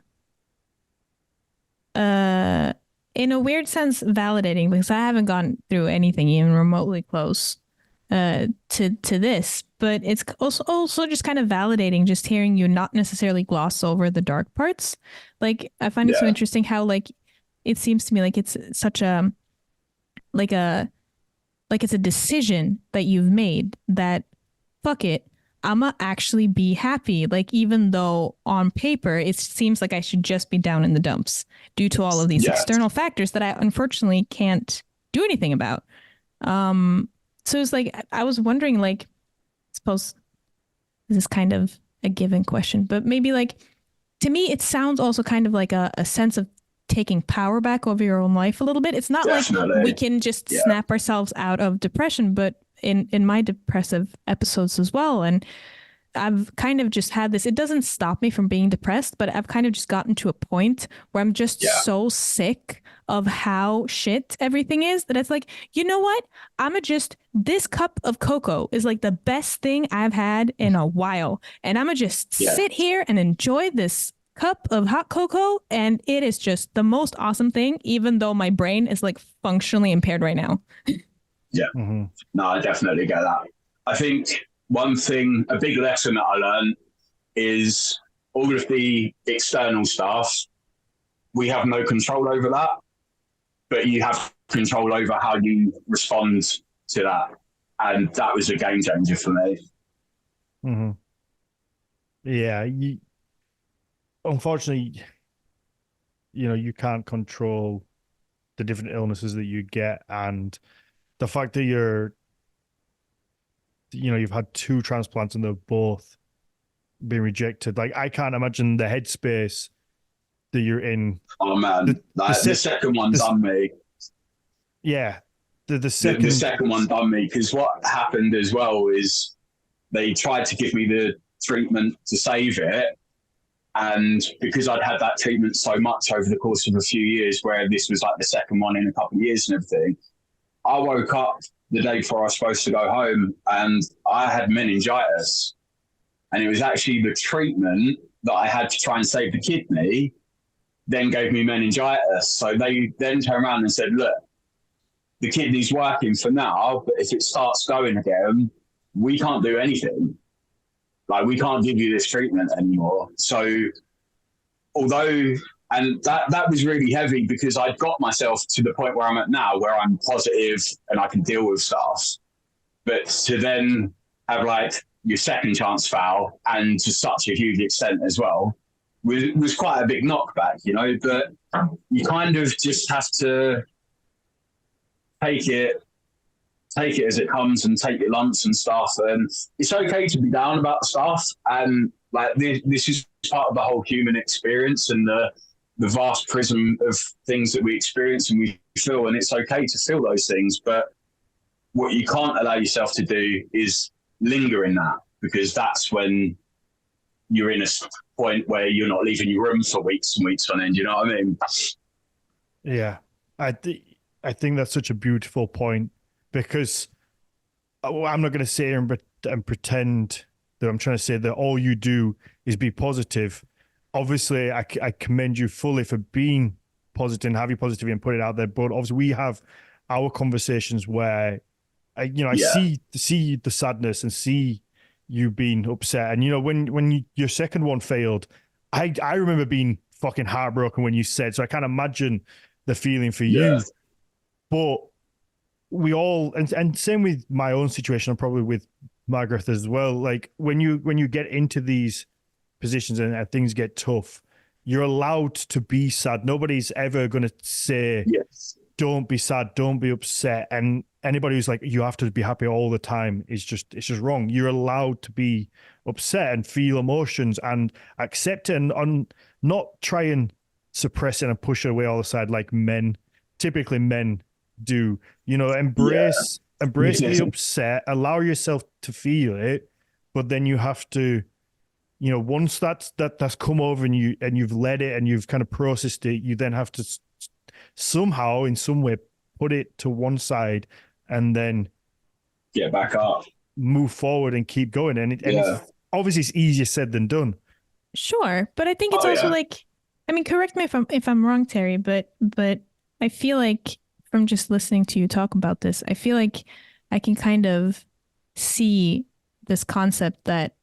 in a weird sense validating, because I haven't gone through anything even remotely close to this, but it's also just kind of validating just hearing you not necessarily gloss over the dark parts. Like, I find it so interesting how, like, it seems to me like it's such a it's a decision that you've made that, fuck it, I'ma actually be happy. Like, even though on paper it seems like I should just be down in the dumps due to all of these external factors that I unfortunately can't do anything about. So it's like, I was wondering, like, I suppose this is kind of a given question, but maybe, like, to me, it sounds also kind of like a sense of taking power back over your own life a little bit. It's not like we can just snap ourselves out of depression, but in my depressive episodes as well. And I've kind of just had this, it doesn't stop me from being depressed, but I've kind of just gotten to a point where I'm just so sick of how shit everything is that it's like, you know what? This cup of cocoa is like the best thing I've had in a while. And I'm gonna just sit here and enjoy this cup of hot cocoa. And it is just the most awesome thing, even though my brain is like functionally impaired right now. No, I definitely get that. I think one thing, a big lesson that I learned is all of the external stuff, we have no control over that, but you have control over how you respond to that. And that was a game changer for me. Mm-hmm. Yeah. Unfortunately, you can't control the different illnesses that you get, and the fact that you've had 2 transplants and they've both been rejected. Like, I can't imagine the headspace that you're in. Oh man, the second one done me. Yeah, the second one done me, because what happened as well is they tried to give me the treatment to save it, and because I'd had that treatment so much over the course of a few years, where this was like the second one in a couple of years and everything, I woke up the day before I was supposed to go home and I had meningitis. And it was actually the treatment that I had to try and save the kidney then gave me meningitis. So they then turned around and said, look, the kidney's working for now, but if it starts going again, we can't do anything. Like, we can't give you this treatment anymore. So although, and that was really heavy, because I'd got myself to the point where I'm at now, where I'm positive and I can deal with stuff. But to then have like your second chance foul, and to such a huge extent as well, was quite a big knockback, but you kind of just have to take it as it comes and take your lumps and stuff. And it's okay to be down about stuff. And like, this is part of the whole human experience and the vast prism of things that we experience and we feel. And it's okay to feel those things. But what you can't allow yourself to do is linger in that, because that's when you're in a point where you're not leaving your room for weeks and weeks on end. You know what I mean? Yeah. I think that's such a beautiful point, because I'm not going to sit here and pretend that I'm trying to say that all you do is be positive. Obviously, I commend you fully for being positive and having positivity and put it out there. But obviously, we have our conversations where I see the sadness and see you being upset. And when your second one failed, I remember being fucking heartbroken when you said. So I can't imagine the feeling for you. But we all, and same with my own situation, and probably with Margrethe as well. Like, when you get into these positions and things get tough, you're allowed to be sad. Nobody's ever going to say, don't be sad, don't be upset. And anybody who's like, you have to be happy all the time, it's just wrong. You're allowed to be upset and feel emotions and accept it, and not try and suppress it and push it away all the side like typically men do. Embrace the upset, allow yourself to feel it, but then you have to, once that's come over and you've let it and you've kind of processed it, you then have to somehow, in some way, put it to one side and then get back up, move forward and keep going. And it's, obviously it's easier said than done. Sure, but I think it's also like, I mean, correct me if I'm wrong, Terry, but I feel like, from just listening to you talk about this, I feel like I can kind of see this concept that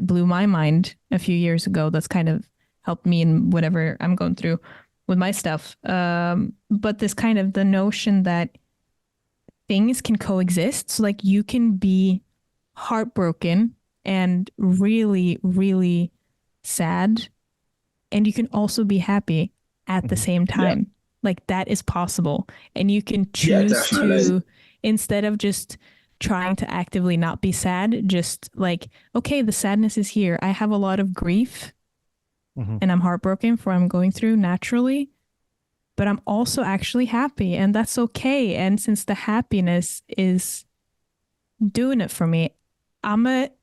blew my mind a few years ago. That's kind of helped me in whatever I'm going through with my stuff. But this kind of the notion that things can coexist. So like, you can be heartbroken and really, really sad, and you can also be happy at the same time. Yeah. Like, that is possible. And you can choose to, instead of just trying to actively not be sad, just like, okay, the sadness is here. I have a lot of grief and I'm heartbroken for what I'm going through naturally, but I'm also actually happy, and that's okay. And since the happiness is doing it for me, I'm going to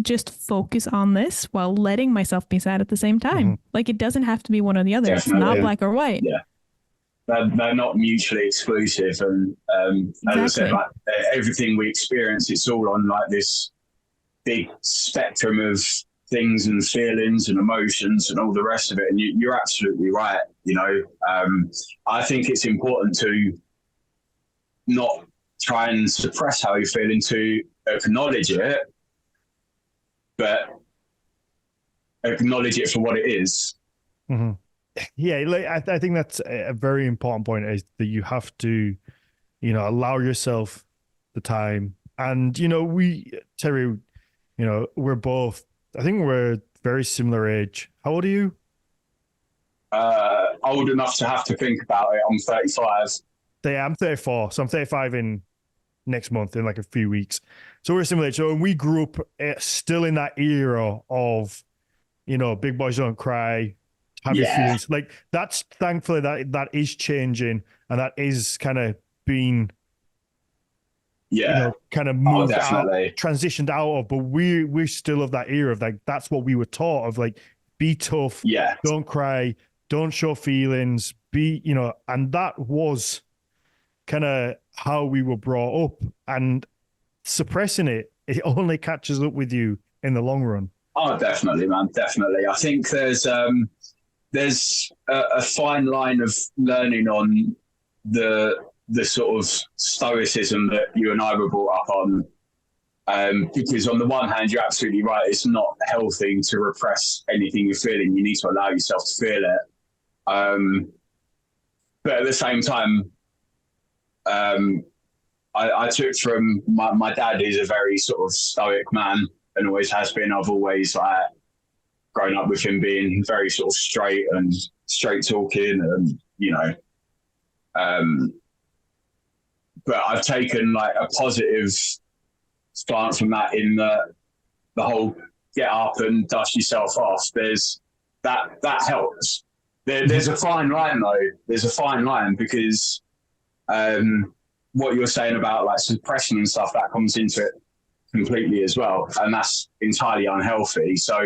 just focus on this while letting myself be sad at the same time. Like, it doesn't have to be one or the other. Definitely. It's not black or white. Yeah. They're not mutually exclusive, and as I said, like, everything we experience, it's all on like this big spectrum of things and feelings and emotions and all the rest of it. And you're absolutely right. I think it's important to not try and suppress how you're feeling, to acknowledge it, but acknowledge it for what it is. Yeah, like, I think that's a very important point, is that you have to, allow yourself the time. And, Terry, we're both, I think we're very similar age. How old are you? Old enough to have to think about it. I'm 35. Yeah, I'm 34. So I'm 35 in next month, in like a few weeks. So we're similar age. So we grew up still in that era of, big boys don't cry, have your Yeah, feelings. Like that's thankfully that is changing, and that is kind of being, yeah. kind of Oh, moved out, definitely. transitioned out of. But we're still of that era of like that's what we were taught of, like be tough, Yeah, don't cry, don't show feelings, and that was kind of how we were brought up, and suppressing it only catches up with you in the long run. oh, definitely, man, definitely. I think there's a fine line of learning on the sort of stoicism that you and I were brought up on. Because on the one hand, you're absolutely right. It's not healthy to repress anything you're feeling. You need to allow yourself to feel it. But at the same time, I took from my dad, who's a very sort of stoic man and always has been. I've always grown up with him being very sort of straight talking, and but I've taken like a positive stance from that in the whole get up and dust yourself off. There's that helps. There's a fine line though. There's a fine line because what you're saying about like suppression and stuff, that comes into it completely as well, and that's entirely unhealthy. So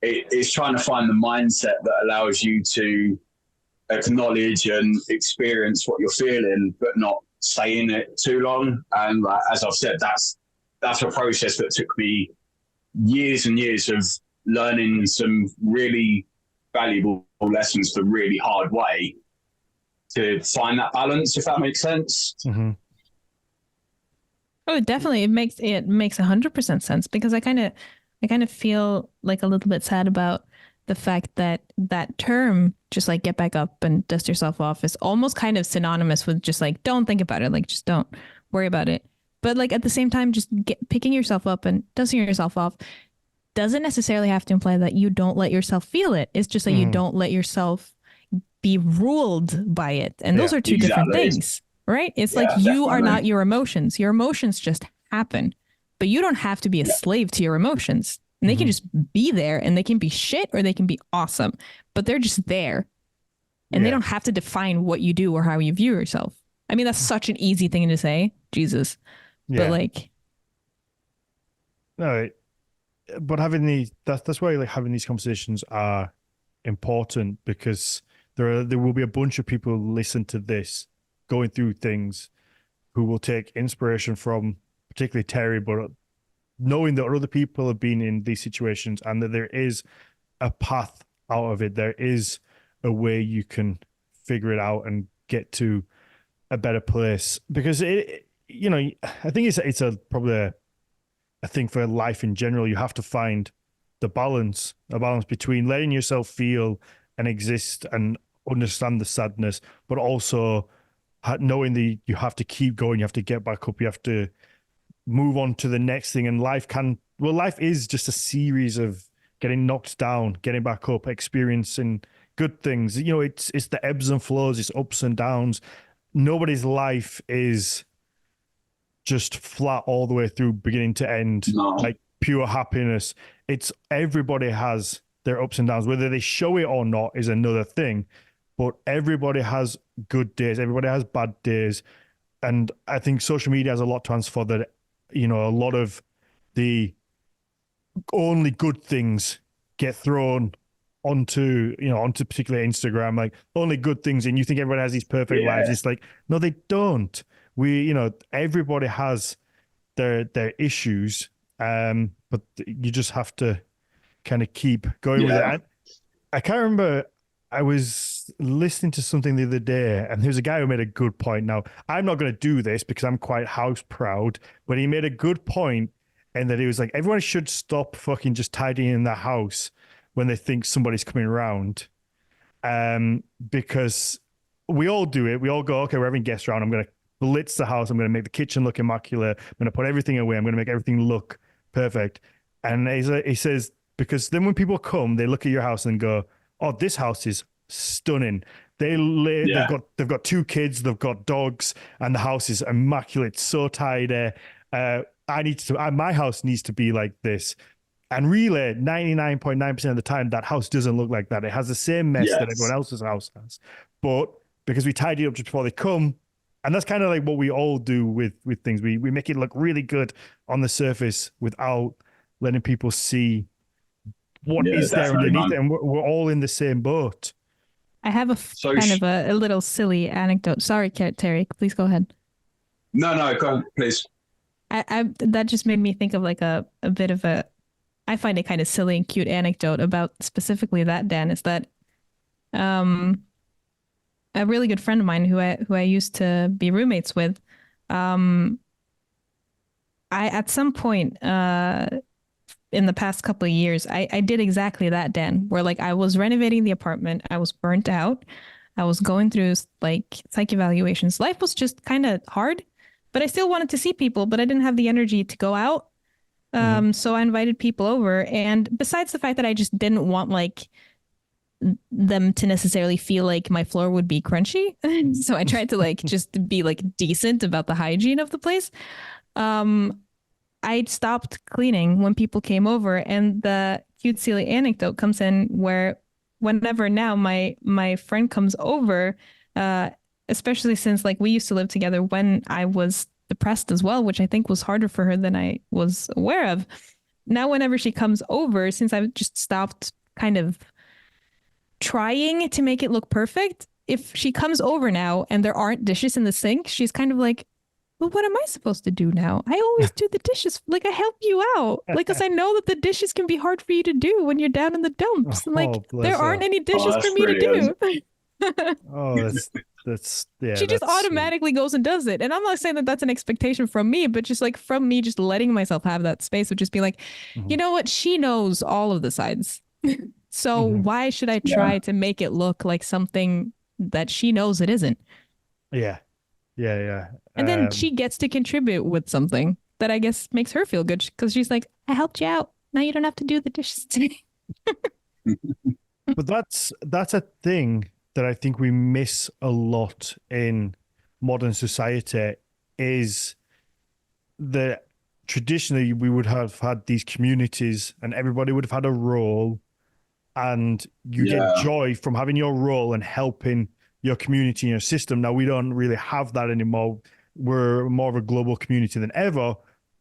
it's trying to find the mindset that allows you to acknowledge and experience what you're feeling, but not stay in it too long. And as I've said, that's a process that took me years and years of learning some really valuable lessons the really hard way to find that balance, if that makes sense. Mm-hmm. Oh, definitely. It makes 100% sense, because I kind of feel like a little bit sad about the fact that that term, just like get back up and dust yourself off, is almost kind of synonymous with just like, don't think about it. Like, just don't worry about it. But like at the same time, just picking yourself up and dusting yourself off doesn't necessarily have to imply that you don't let yourself feel it. It's just that you don't let yourself be ruled by it. And those are two different things, right? It's like you are not your emotions. Your emotions just happen, but you don't have to be a slave to your emotions. And they can just be there, and they can be shit or they can be awesome, but they're just there. And they don't have to define what you do or how you view yourself. I mean, that's such an easy thing to say, Jesus. But like, no, but that's why like having these conversations are important, because there will be a bunch of people who listen to this going through things who will take inspiration from particularly Terry, but knowing that other people have been in these situations and that there is a path out of it, there is a way you can figure it out and get to a better place. Because I think it's probably a thing for life in general. You have to find a balance between letting yourself feel and exist and understand the sadness, but also knowing that you have to keep going, you have to get back up, you have to move on to the next thing. And life is just a series of getting knocked down, getting back up, experiencing good things. It's the ebbs and flows, it's ups and downs. Nobody's life is just flat all the way through, beginning to end, like pure happiness. It's everybody has their ups and downs. Whether they show it or not is another thing, but everybody has good days, everybody has bad days. And I think social media has a lot to answer for that. A lot of the only good things get thrown onto particularly Instagram, like only good things, and you think everybody has these perfect lives. It's like, no, they don't. Everybody has their issues, but you just have to kind of keep going with it. I can't remember. I was listening to something the other day, and there was a guy who made a good point. Now, I'm not going to do this because I'm quite house proud, but he made a good point, and that he was like, everyone should stop fucking just tidying in their house when they think somebody's coming around, because we all do it. We all go, okay, we're having guests around, I'm going to blitz the house. I'm going to make the kitchen look immaculate. I'm going to put everything away. I'm going to make everything look perfect. And he says, because then when people come, they look at your house and go, oh, this house is stunning. They've got 2 kids, they've got dogs, and the house is immaculate, so tidy. My house needs to be like this. And really, 99.9% of the time, that house doesn't look like that. It has the same mess that everyone else's house has. But because we tidy up just before they come, and that's kind of like what we all do with things. We make it look really good on the surface without letting people see what is there underneath it. And we're all in the same boat. I have a little silly anecdote. Sorry, Terry, please go ahead. No, go on, please. That just made me think of like a bit of I find it kind of silly and cute anecdote about specifically that, Dan, is that a really good friend of mine who I used to be roommates with, I at some point in the past couple of years, I did exactly that, Dan, where like I was renovating the apartment. I was burnt out. I was going through like psych evaluations. Life was just kind of hard, but I still wanted to see people, but I didn't have the energy to go out. So I invited people over. And besides the fact that I just didn't want like them to necessarily feel like my floor would be crunchy. So I tried to like just be like decent about the hygiene of the place. I stopped cleaning when people came over, and the cute silly anecdote comes in where whenever now my friend comes over, especially since like we used to live together when I was depressed as well, which I think was harder for her than I was aware of. Now, whenever she comes over, since I've just stopped kind of trying to make it look perfect, if she comes over now and there aren't dishes in the sink, she's kind of like, well, what am I supposed to do now? I always do the dishes. Like, I help you out. Like, because I know that the dishes can be hard for you to do when you're down in the dumps. And, like, there aren't any dishes for me to do. That's she just automatically goes and does it. And I'm not saying that that's an expectation from me, but just like from me just letting myself have that space would just be like, you know what? She knows all of the sides. So why should I try to make it look like something that she knows it isn't? Yeah. And then she gets to contribute with something that I guess makes her feel good because she's like, I helped you out. Now you don't have to do the dishes today. But that's a thing that I think we miss a lot in modern society, is that traditionally we would have had these communities and everybody would have had a role, and you get joy from having your role and helping your community and your system. Now, we don't really have that anymore. We're more of a global community than ever,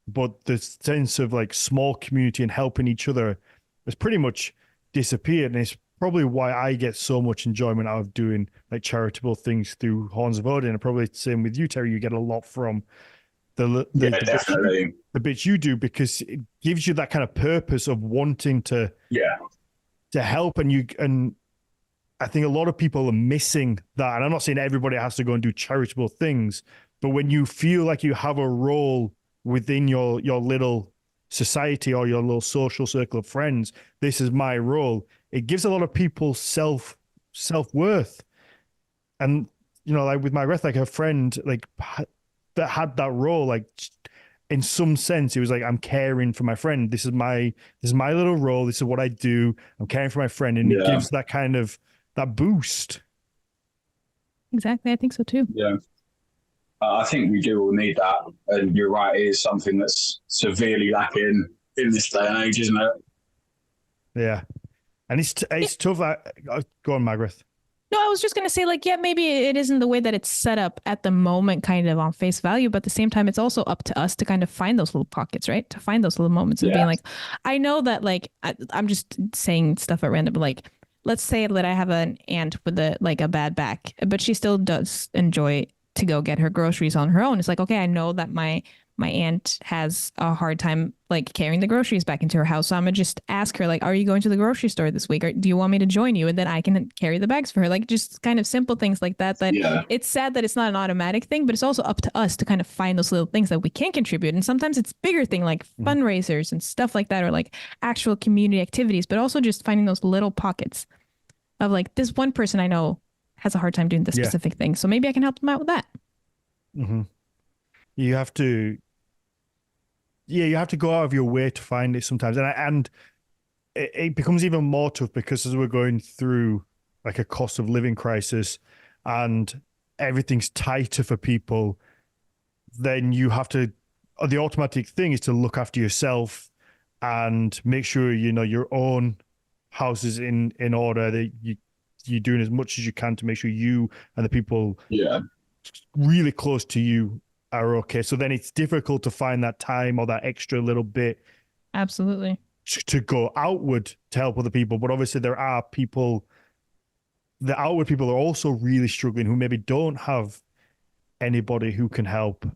but the sense of like small community and helping each other has pretty much disappeared. And it's probably why I get so much enjoyment out of doing like charitable things through Horns of Odin. And probably the same with you, Terry. You get a lot from the bits you do, because it gives you that kind of purpose of wanting to help. And I think a lot of people are missing that. And I'm not saying everybody has to go and do charitable things, but when you feel like you have a role within your little society or your little social circle of friends, this is my role. It gives a lot of people self-worth. And, you know, like with Margrethe, like her friend, like that had that role, like in some sense, it was like, I'm caring for my friend. This is my little role. This is what I do. I'm caring for my friend. And it gives that kind of, that boost. Exactly. I think so too. Yeah. I think we do all need that. And you're right, it is something that's severely lacking in this day and age, isn't it? Yeah. And it's tough. Go on, Margrethe. No, I was just going to say, like, yeah, maybe it isn't the way that it's set up at the moment, kind of on face value, but at the same time, it's also up to us to kind of find those little pockets, right? To find those little moments of being like, I know that, like, I'm just saying stuff at random, but like, let's say that I have an aunt with a bad back, but she still does enjoy to go get her groceries on her own. It's like, okay, I know that my aunt has a hard time like carrying the groceries back into her house. So I'm gonna just ask her, like, are you going to the grocery store this week? Or do you want me to join you? And then I can carry the bags for her. Like, just kind of simple things like that. It's sad that it's not an automatic thing, but it's also up to us to kind of find those little things that we can contribute. And sometimes it's bigger thing like fundraisers and stuff like that, or like actual community activities, but also just finding those little pockets of like, this one person I know has a hard time doing this specific thing. So maybe I can help them out with that. Hmm. You have to, yeah, you have to go out of your way to find it sometimes, and it becomes even more tough because as we're going through like a cost of living crisis, and everything's tighter for people, then you have to. The automatic thing is to look after yourself and make sure you know your own house is in order. That you're doing as much as you can to make sure you and the people Yeah. really close to you are okay. So then it's difficult to find that time or that extra little bit Absolutely. to go outward to help other people. But obviously, there are people, the outward people are also really struggling who maybe don't have anybody who can help.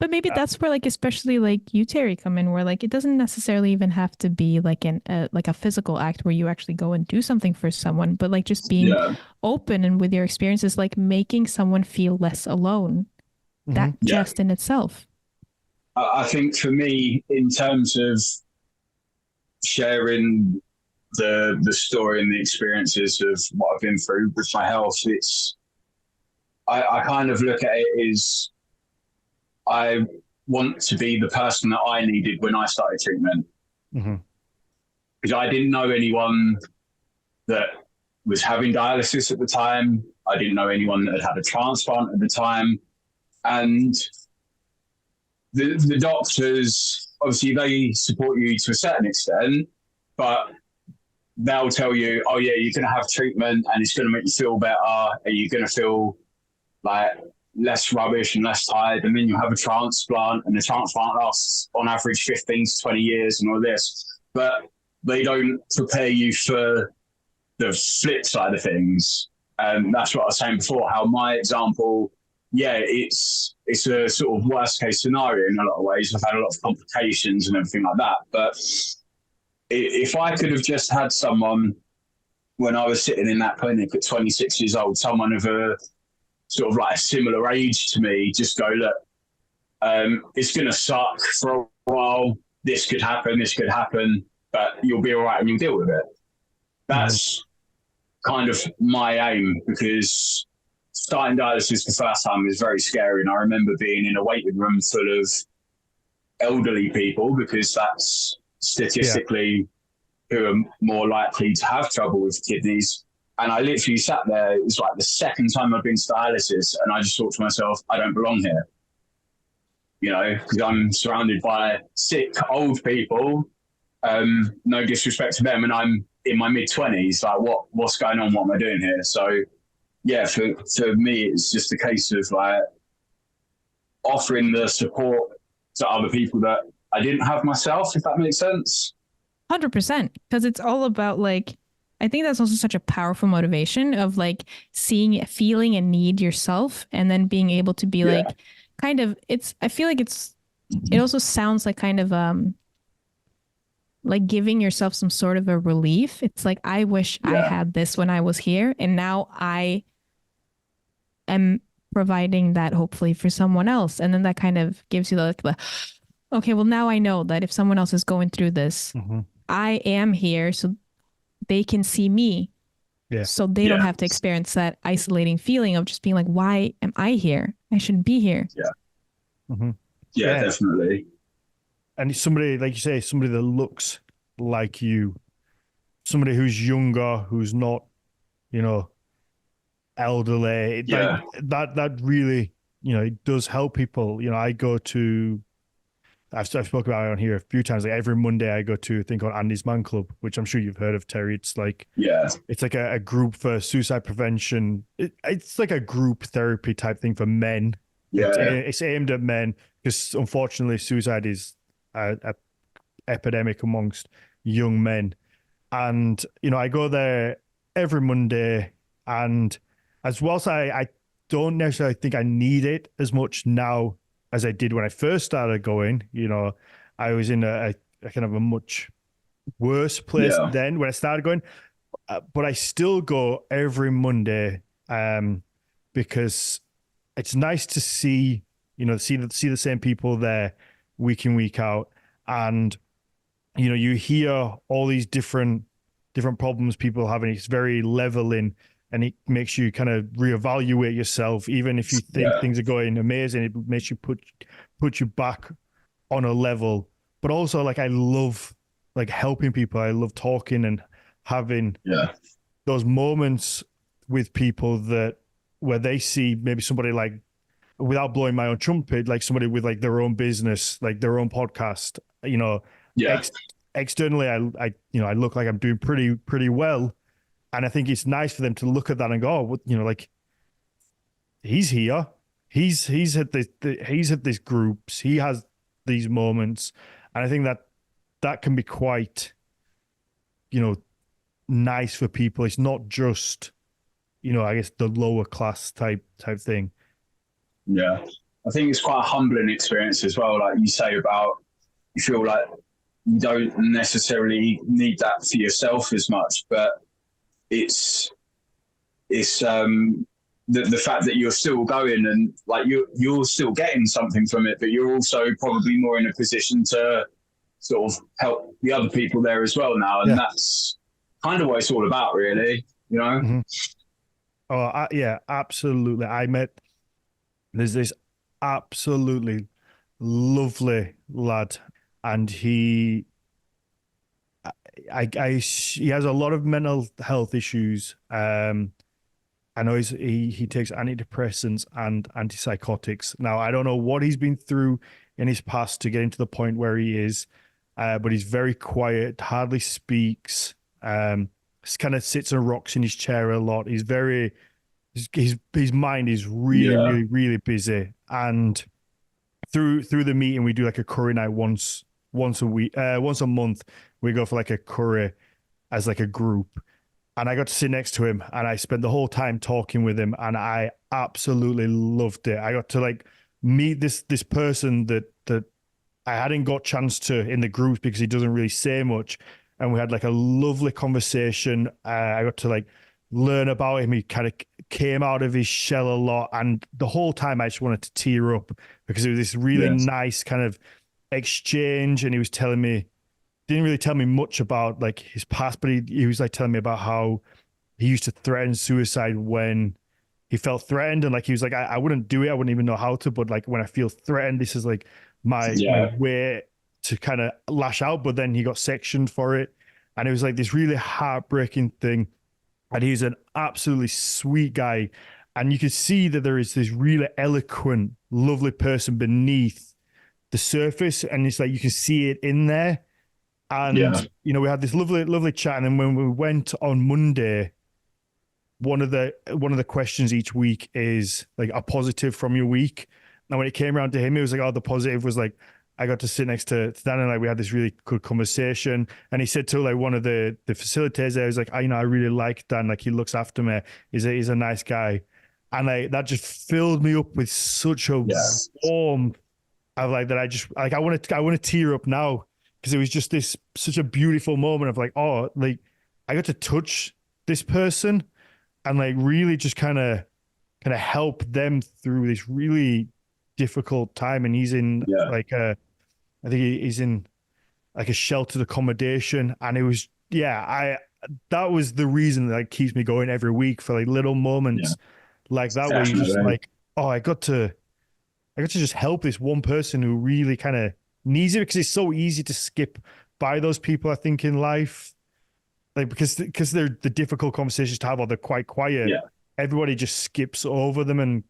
But maybe that's where, like, especially like you, Terry, come in, where like it doesn't necessarily even have to be like like a physical act where you actually go and do something for someone, but like just being Yeah. open and with your experiences, like making someone feel less alone. That Yeah. just in itself. I think for me, in terms of sharing the story and the experiences of what I've been through with my health, I kind of look at it as I want to be the person that I needed when I started treatment. Mm-hmm. Because I didn't know anyone that was having dialysis at the time. I didn't know anyone that had had a transplant at the time. And the doctors, obviously, they support you to a certain extent, but they'll tell you, oh, yeah, you're going to have treatment and it's going to make you feel better and you're going to feel like less rubbish and less tired, and then you have a transplant, and the transplant lasts on average 15 to 20 years and all this. But they don't prepare you for the flip side of things. And that's what I was saying before, how my example, yeah, it's a sort of worst case scenario in a lot of ways. I've had a lot of complications and everything like that. But if I could have just had someone when I was sitting in that clinic at 26 years old, someone of a sort of like a similar age to me, just go, look, it's going to suck for a while. This could happen, but you'll be all right and you'll deal with it. That's kind of my aim, because starting dialysis the first time was very scary. And I remember being in a waiting room full of elderly people, because that's statistically who are more likely to have trouble with kidneys. And I literally sat there. It was like the second time I'd been to dialysis, and I just thought to myself, I don't belong here. You know, because I'm surrounded by sick old people. No disrespect to them, and I'm in my mid-20s. Like, what's going on? What am I doing here? So, yeah, for me, it's just a case of like offering the support to other people that I didn't have myself, if that makes sense. 100%. Because it's all about like, I think that's also such a powerful motivation of like seeing, feeling a need yourself, and then being able to be like, kind of, I feel like it also sounds like kind of, like giving yourself some sort of a relief. It's like, I wish I had this when I was here, and now I am providing that hopefully for someone else. And then that kind of gives you like the, okay, well, now I know that if someone else is going through this, I am here so they can see me. Yeah. So they don't have to experience that isolating feeling of just being like, why am I here? I shouldn't be here. Yeah, definitely. And it's somebody, like you say, somebody that looks like you, somebody who's younger, who's not, you know, elderly. Like that really, you know, it does help people. You know, I've spoken about it on here a few times. Like every Monday I go to a thing called Andy's Man Club, which I'm sure you've heard of, Terry. It's like, it's like a group for suicide prevention. It's like a group therapy type thing for men. It's aimed at men, because unfortunately suicide is a epidemic amongst young men. And, you know, I go there every Monday, and as well as I don't necessarily think I need it as much now as I did when I first started going. You know, I was in a kind of a much worse place then when I started going, but I still go every Monday because it's nice to see, you know, see the same people there week in, week out. And, you know, you hear all these different problems people are having. It's very leveling. and it makes you kind of reevaluate yourself. Even if you think things are going amazing, it makes you put you back on a level. But also, like, I love like helping people. I love talking and having those moments with people where they see maybe somebody, like, without blowing my own trumpet, like somebody with like their own business, like their own podcast, externally, I look like I'm doing pretty well. And I think it's nice for them to look at that and go, oh, like, he's here. He's at these groups. He has these moments. And I think that can be quite, nice for people. It's not just, I guess the lower class type thing. Yeah. I think it's quite a humbling experience as well. Like you say about, you feel like you don't necessarily need that for yourself as much, but it's the fact that you're still going and like you're still getting something from it, but you're also probably more in a position to sort of help the other people there as well now. And that's kind of what it's all about, really, Mm-hmm. Oh, yeah, absolutely. There's this absolutely lovely lad, and he has a lot of mental health issues. I know he takes antidepressants and antipsychotics. Now, I don't know what he's been through in his past to get into the point where he is, but he's very quiet, hardly speaks, just kind of sits and rocks in his chair a lot. He's very, his mind is really, really busy. And through the meeting, we do like a curry night once a month. We go for like a curry as like a group. And I got to sit next to him and I spent the whole time talking with him and I absolutely loved it. I got to like meet this person that I hadn't got chance to in the groups because he doesn't really say much. And we had like a lovely conversation. I got to like learn about him. He kind of came out of his shell a lot. And the whole time I just wanted to tear up because it was this really nice kind of exchange. And he was telling me, didn't really tell me much about like his past, but he was like telling me about how he used to threaten suicide when he felt threatened. And like, he was like, I wouldn't do it. I wouldn't even know how to, but like when I feel threatened, this is like my way to kind of lash out. But then he got sectioned for it. And it was like this really heartbreaking thing. And he's an absolutely sweet guy. And you could see that there is this really eloquent, lovely person beneath the surface. And it's like, you can see it in there. And, we had this lovely chat. And then when we went on Monday, one of the questions each week is like a positive from your week. Now, when it came around to him, it was like, oh, the positive was like, I got to sit next to Dan and like, we had this really good conversation. And he said to like one of the facilitators there, he was like, I really like Dan. Like, he looks after me. He's a nice guy. And like, that just filled me up with such a warmth of like, that I just like, I want to tear up now. Because it was just such a beautiful moment of like, oh, like I got to touch this person and like really just kind of help them through this really difficult time. And he's in like I think he's in like a sheltered accommodation. And it was, that was the reason that keeps me going every week for like little moments like that, where you just like, oh, I got to just help this one person who really kind of needs it, because it's so easy to skip by those people, I think, in life, like because they're the difficult conversations to have, or they're quite quiet. Everybody just skips over them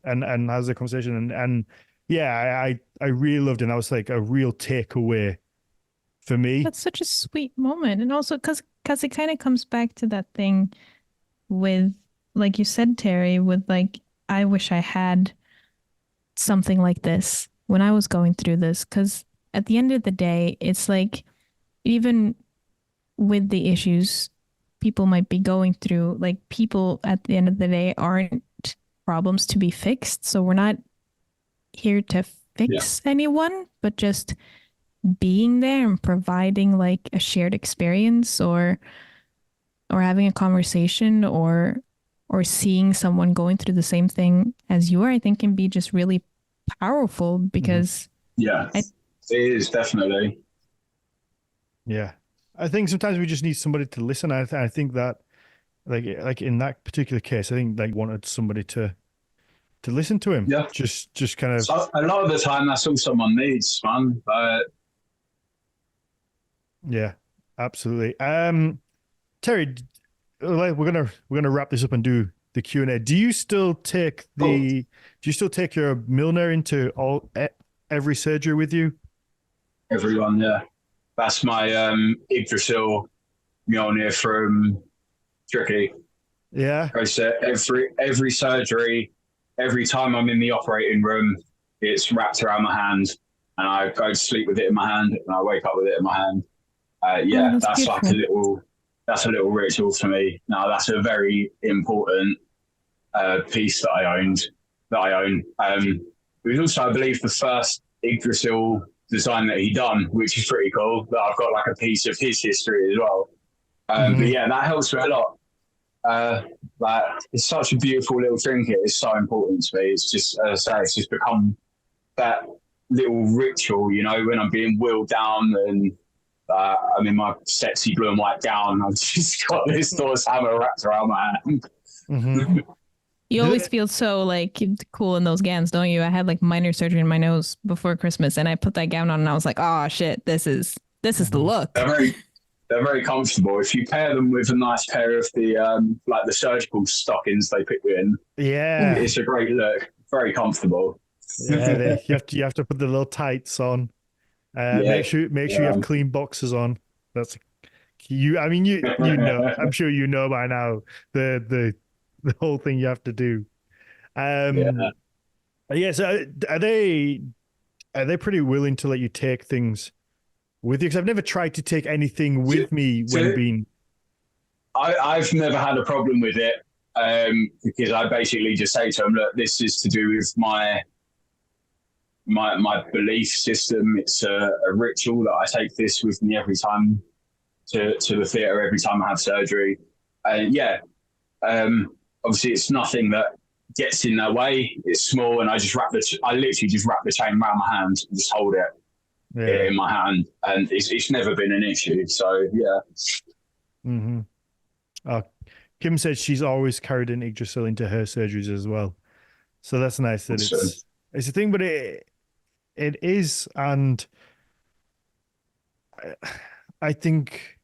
and has a conversation. And I really loved it. And that was like a real takeaway for me. That's such a sweet moment. And also because it kind of comes back to that thing with, like you said, Terry, with like, I wish I had something like this when I was going through this, because at the end of the day, it's like, even with the issues people might be going through, like, people at the end of the day aren't problems to be fixed. So we're not here to fix anyone, but just being there and providing like a shared experience, or having a conversation, or seeing someone going through the same thing as you are, I think can be just really powerful, because it is definitely. I think sometimes we just need somebody to listen. I think that like in that particular case, I think they wanted somebody to listen to him. Yeah. Just kind of. So a lot of the time, that's all someone needs, man. Yeah, absolutely. Terry, we're gonna wrap this up and do the Q&A. Do you still take your Milner into every surgery with you? Everyone, yeah. That's my Yggdrasil Mjolnir from Tricky. Yeah. Goes to every surgery, every time I'm in the operating room, it's wrapped around my hand, and I go to sleep with it in my hand, and I wake up with it in my hand. Yeah, that's like a little ritual for me. Now that's a very important piece that I own. It was also, I believe, the first Yggdrasil design that he done, which is pretty cool. That I've got like a piece of his history as well. But yeah, that helps me a lot. Like, it's such a beautiful little trinket. It's so important to me. It's just, as I say, it's just become that little ritual, you know, when I'm being wheeled down and I'm in my sexy blue and white gown. I've just got this Thor's hammer wrapped around my hand. Mm-hmm. You always feel so like cool in those gowns, don't you? I had like minor surgery in my nose before Christmas, and I put that gown on, and I was like, "Oh shit, this is the look." They're very comfortable. If you pair them with a nice pair of the like the surgical stockings they put you in, yeah, it's a great look. Very comfortable. Yeah, you have to put the little tights on. Make sure you have clean boxes on. That's you. I mean, you know. I'm sure you know by now the whole thing you have to do. Yeah. So are they pretty willing to let you take things with you? Because I've never tried to take anything with me when being. I've never had a problem with it because I basically just say to them, look, this is to do with my belief system. It's a ritual that I take this with me every time to the theatre, every time I have surgery. Obviously it's nothing that gets in their way. It's small, and I literally just wrap the chain around my hand and just hold it in my hand, and it's never been an issue. So yeah. Mm-hmm. Kim said she's always carried an Yggdrasil into her surgeries as well, so that's nice that it's a thing, but it is, and I think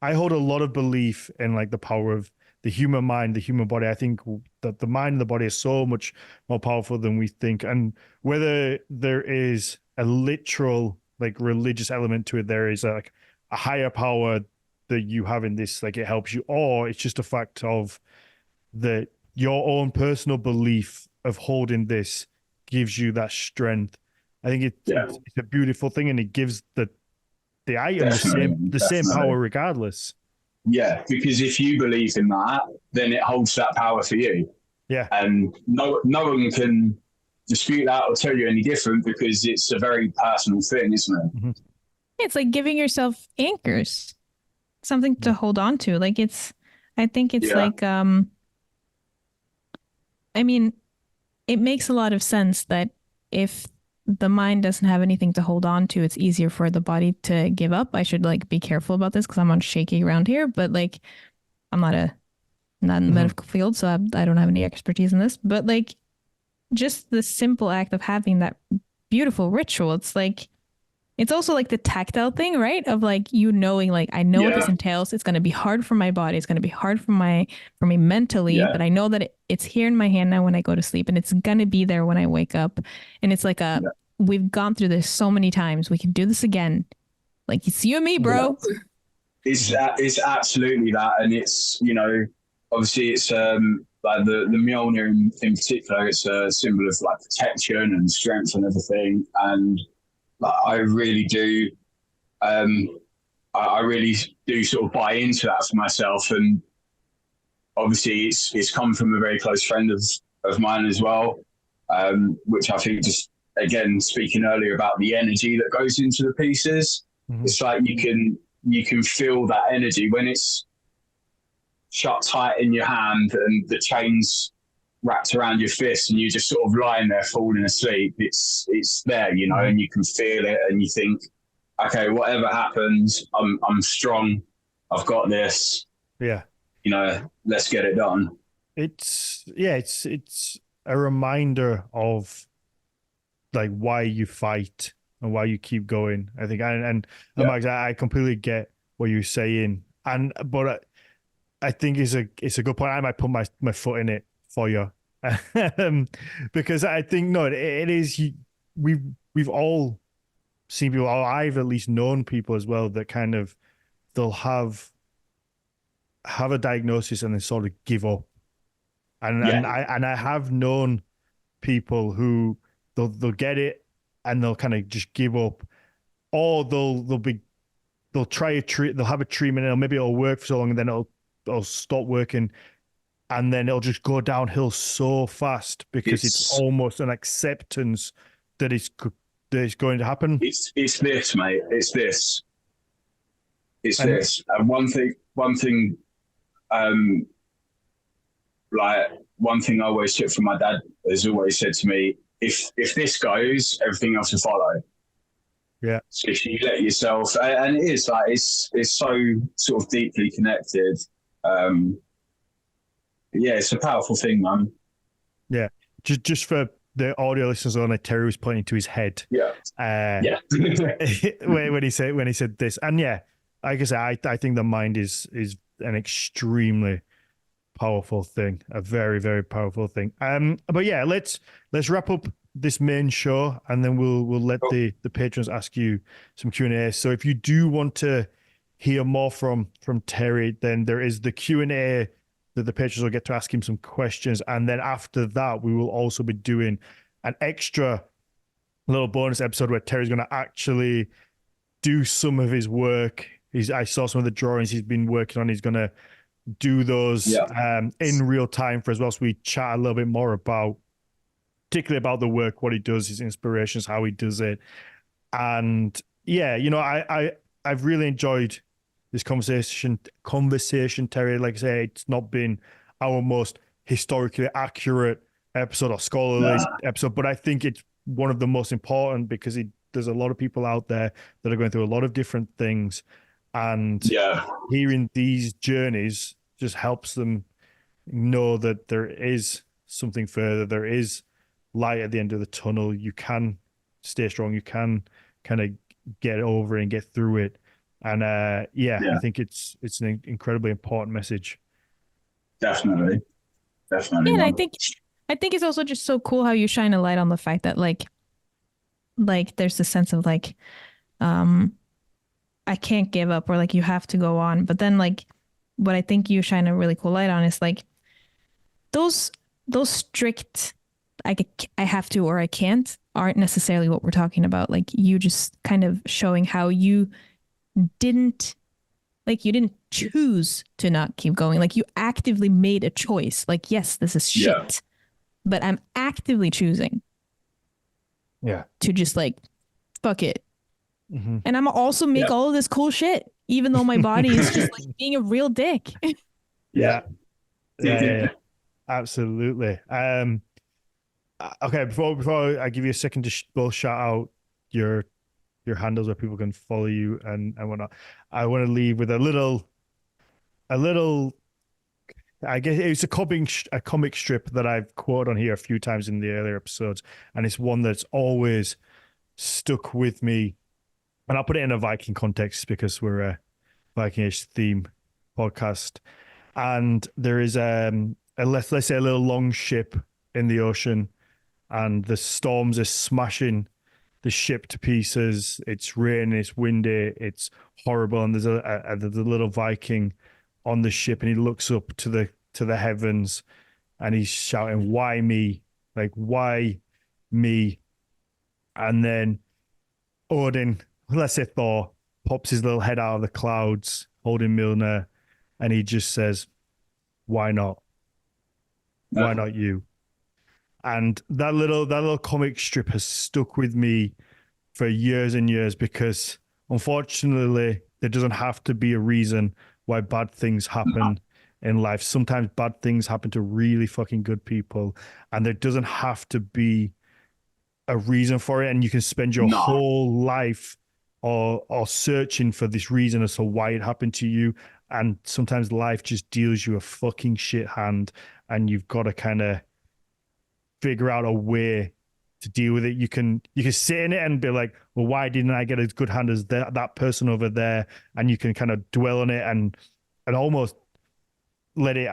I hold a lot of belief in like the power of the human mind, the human body. I think that the mind and the body is so much more powerful than we think. And whether there is a literal like religious element to it, there is like a higher power that you have in this, like it helps you, or it's just a fact of your own personal belief of holding this gives you that strength. I think it's a beautiful thing, and it gives the item the same power regardless. Yeah, because if you believe in that, then it holds that power for you. Yeah. And no one can dispute that or tell you any different, because it's a very personal thing, isn't it? Mm-hmm. It's like giving yourself anchors, something to hold on to. Like I think it's like, I mean, it makes a lot of sense that if the mind doesn't have anything to hold on to, it's easier for the body to give up. I should like be careful about this because I'm on shaky ground here, but like I'm not in the medical field, so I don't have any expertise in this, but like just the simple act of having that beautiful ritual, it's also like the tactile thing, right? Of like, you knowing, like, I know what this entails. It's going to be hard for my body. It's going to be hard for me mentally, but I know that it's here in my hand now when I go to sleep, and it's going to be there when I wake up. And it's like we've gone through this so many times. We can do this again. Like, it's you and me, bro. Yeah. It's absolutely that. And it's, you know, obviously it's like the Mjolnir in particular, it's a symbol of like protection and strength and everything. And I really do. I really do sort of buy into that for myself, and obviously it's come from a very close friend of mine as well, which I think, just again speaking earlier about the energy that goes into the pieces, it's like you can feel that energy when it's shut tight in your hand and the chains wrapped around your fist, and you're just sort of lying there falling asleep. It's there, you know, and you can feel it, and you think, okay, whatever happens, I'm strong. I've got this. Yeah. let's get it done. It's a reminder of like why you fight and why you keep going. I think, and Yeah. Max, I completely get what you're saying, but I think it's a good point. I might put my foot in it for you, because I think no, it is. We've all seen people, or I've at least known people as well that kind of they'll have a diagnosis and then sort of give up, and I have known people who they'll get it and they'll kind of just give up, or they'll try a treat, they'll have a treatment and maybe it'll work for so long and then it'll stop working, and then it'll just go downhill so fast because it's almost an acceptance that it's going to happen. It's this, mate. It's this. And one thing, like one thing I always took from my dad has always said to me, if this goes, everything else will follow. Yeah. So if you let yourself, and it is like it's so sort of deeply connected. Yeah, it's a powerful thing, man. Yeah. Just for the audio listeners only, Terry was pointing to his head. Yeah. Yeah. when he said this, and yeah, like I said, I think the mind is an extremely powerful thing, a very, very powerful thing. But yeah, let's wrap up this main show, and then we'll let the patrons ask you some Q&A. So if you do want to hear more from Terry, then there is the Q&A that the patrons will get to ask him some questions, and then after that, we will also be doing an extra little bonus episode where Terry's going to actually do some of his work. I saw some of the drawings he's been working on. He's going to do those in real time for as well. So we chat a little bit more about, particularly about the work, what he does, his inspirations, how he does it. And yeah, I've really enjoyed this conversation, Terry. Like I say, it's not been our most historically accurate episode or scholarly episode, but I think it's one of the most important because there's a lot of people out there that are going through a lot of different things, and hearing these journeys just helps them know that there is something further. There is light at the end of the tunnel. You can stay strong. You can kind of get over and get through it. And I think it's an incredibly important message. Definitely. Yeah, and I think it's also just so cool how you shine a light on the fact that like there's this sense of like I can't give up, or like you have to go on. But then like what I think you shine a really cool light on is like those strict I have to or I can't aren't necessarily what we're talking about. Like you just kind of showing how you didn't choose to not keep going. Like you actively made a choice. Like, yes, this is shit, but I'm actively choosing to just like, fuck it. Mm-hmm. And I'm also make all of this cool shit, even though my body is just like being a real dick. Yeah. Absolutely. Okay, before I give you a second to both shout out your handles where people can follow you and whatnot, I want to leave with a little. I guess it's a comic strip that I've quoted on here a few times in the earlier episodes, and it's one that's always stuck with me. And I'll put it in a Viking context because we're a Viking-ish theme podcast. And there is let's say a little long ship in the ocean, and the storms are smashing the ship to pieces. It's raining, it's windy, it's horrible, and there's a little Viking on the ship, and he looks up to the heavens, and he's shouting, "Why me? Like, why me?" And then Odin, let's say Thor, pops his little head out of the clouds, holding Mjolnir, and he just says, "Why not? Why not you?" And that little comic strip has stuck with me for years and years because, unfortunately, there doesn't have to be a reason why bad things happen in life. Sometimes bad things happen to really fucking good people, and there doesn't have to be a reason for it. And you can spend your whole life or searching for this reason as to why it happened to you. and sometimes life just deals you a fucking shit hand, and you've got to kind of figure out a way to deal with it. You can sit in it and be like, well, why didn't I get as good hand as that person over there? And you can kind of dwell on it and almost let it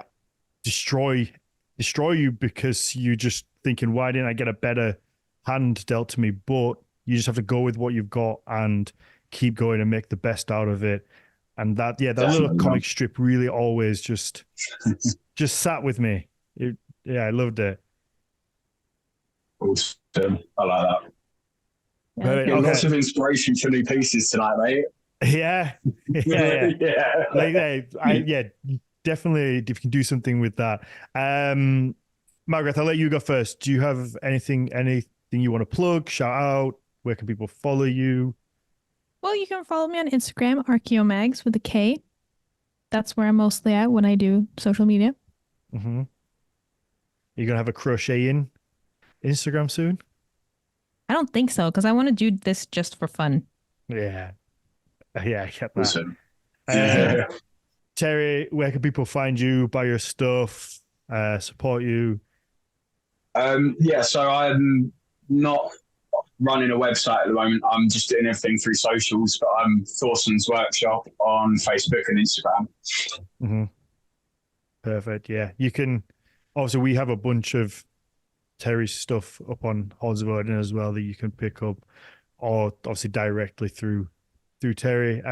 destroy you, because you just thinking, why didn't I get a better hand dealt to me? But you just have to go with what you've got and keep going and make the best out of it. And that little comic strip really always just sat with me. I loved it. Awesome. I like that. Yeah, Okay. Lots of inspiration for new pieces tonight, mate. Yeah. Definitely, if you can do something with that. Margrethe, I'll let you go first. Do you have anything you want to plug, shout out? Where can people follow you? Well, you can follow me on Instagram, Archeomags with a K. That's where I'm mostly at when I do social media. Mm-hmm. You're gonna have a crocheting Instagram soon? I don't think so, because I want to do this just for fun. Yeah, I get that. Awesome. Terry, where can people find you, buy your stuff, support you? So I'm not running a website at the moment. I'm just doing everything through socials, but I'm Thorson's Workshop on Facebook and Instagram. Mm-hmm. Perfect. Yeah, you can. Also, we have a bunch of Terry's stuff up on Horns of Odin as well that you can pick up, or obviously directly through Terry.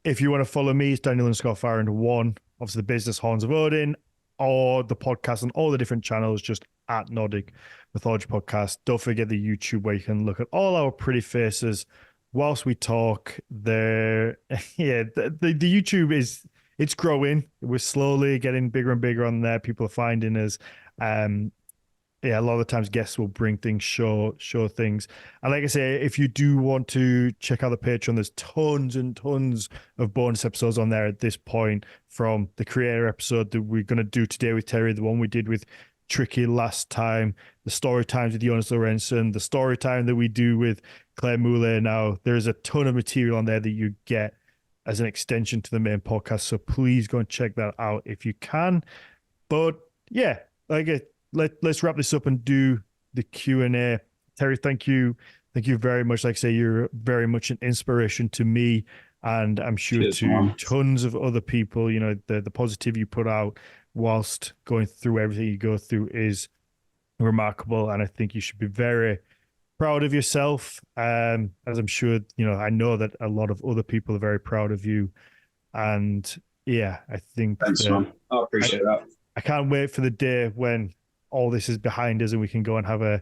If you want to follow me, it's Daniel_Farrand1. Obviously, the business Horns of Odin, or the podcast on all the different channels, just at Nordic Mythology Podcast. Don't forget the YouTube, where you can look at all our pretty faces whilst we talk. The YouTube it's growing. We're slowly getting bigger and bigger on there. People are finding us. A lot of the times guests will bring things, show things. And like I say, if you do want to check out the Patreon, there's tons and tons of bonus episodes on there at this point, from the creator episode that we're going to do today with Terry, the one we did with Tricky last time, the story times with Jonas Lorentzen, the story time that we do with Claire Moulet now. There's a ton of material on there that you get as an extension to the main podcast. So please go and check that out if you can. But yeah, let's wrap this up and do the Q&A. Terry, thank you very much. Like I say, you're very much an inspiration to me, and I'm sure to tons of other people. You know, the positive you put out whilst going through everything you go through is remarkable, and I think you should be very proud of yourself. As I'm sure, I know that a lot of other people are very proud of you. And yeah, I think thanks, man. I appreciate that. I can't wait for the day when all this is behind us and we can go and have a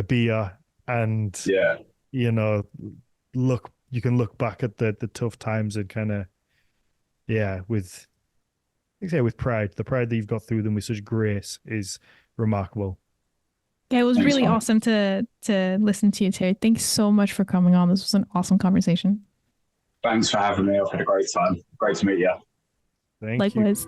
beer and you can look back at the tough times and kind of with pride. The pride that you've got through them with such grace is remarkable. Yeah, it was really awesome to listen to you, Terry. Thanks so much for coming on. This was an awesome conversation. Thanks for having me. I've had a great time. Great to meet you. Thank you. Likewise.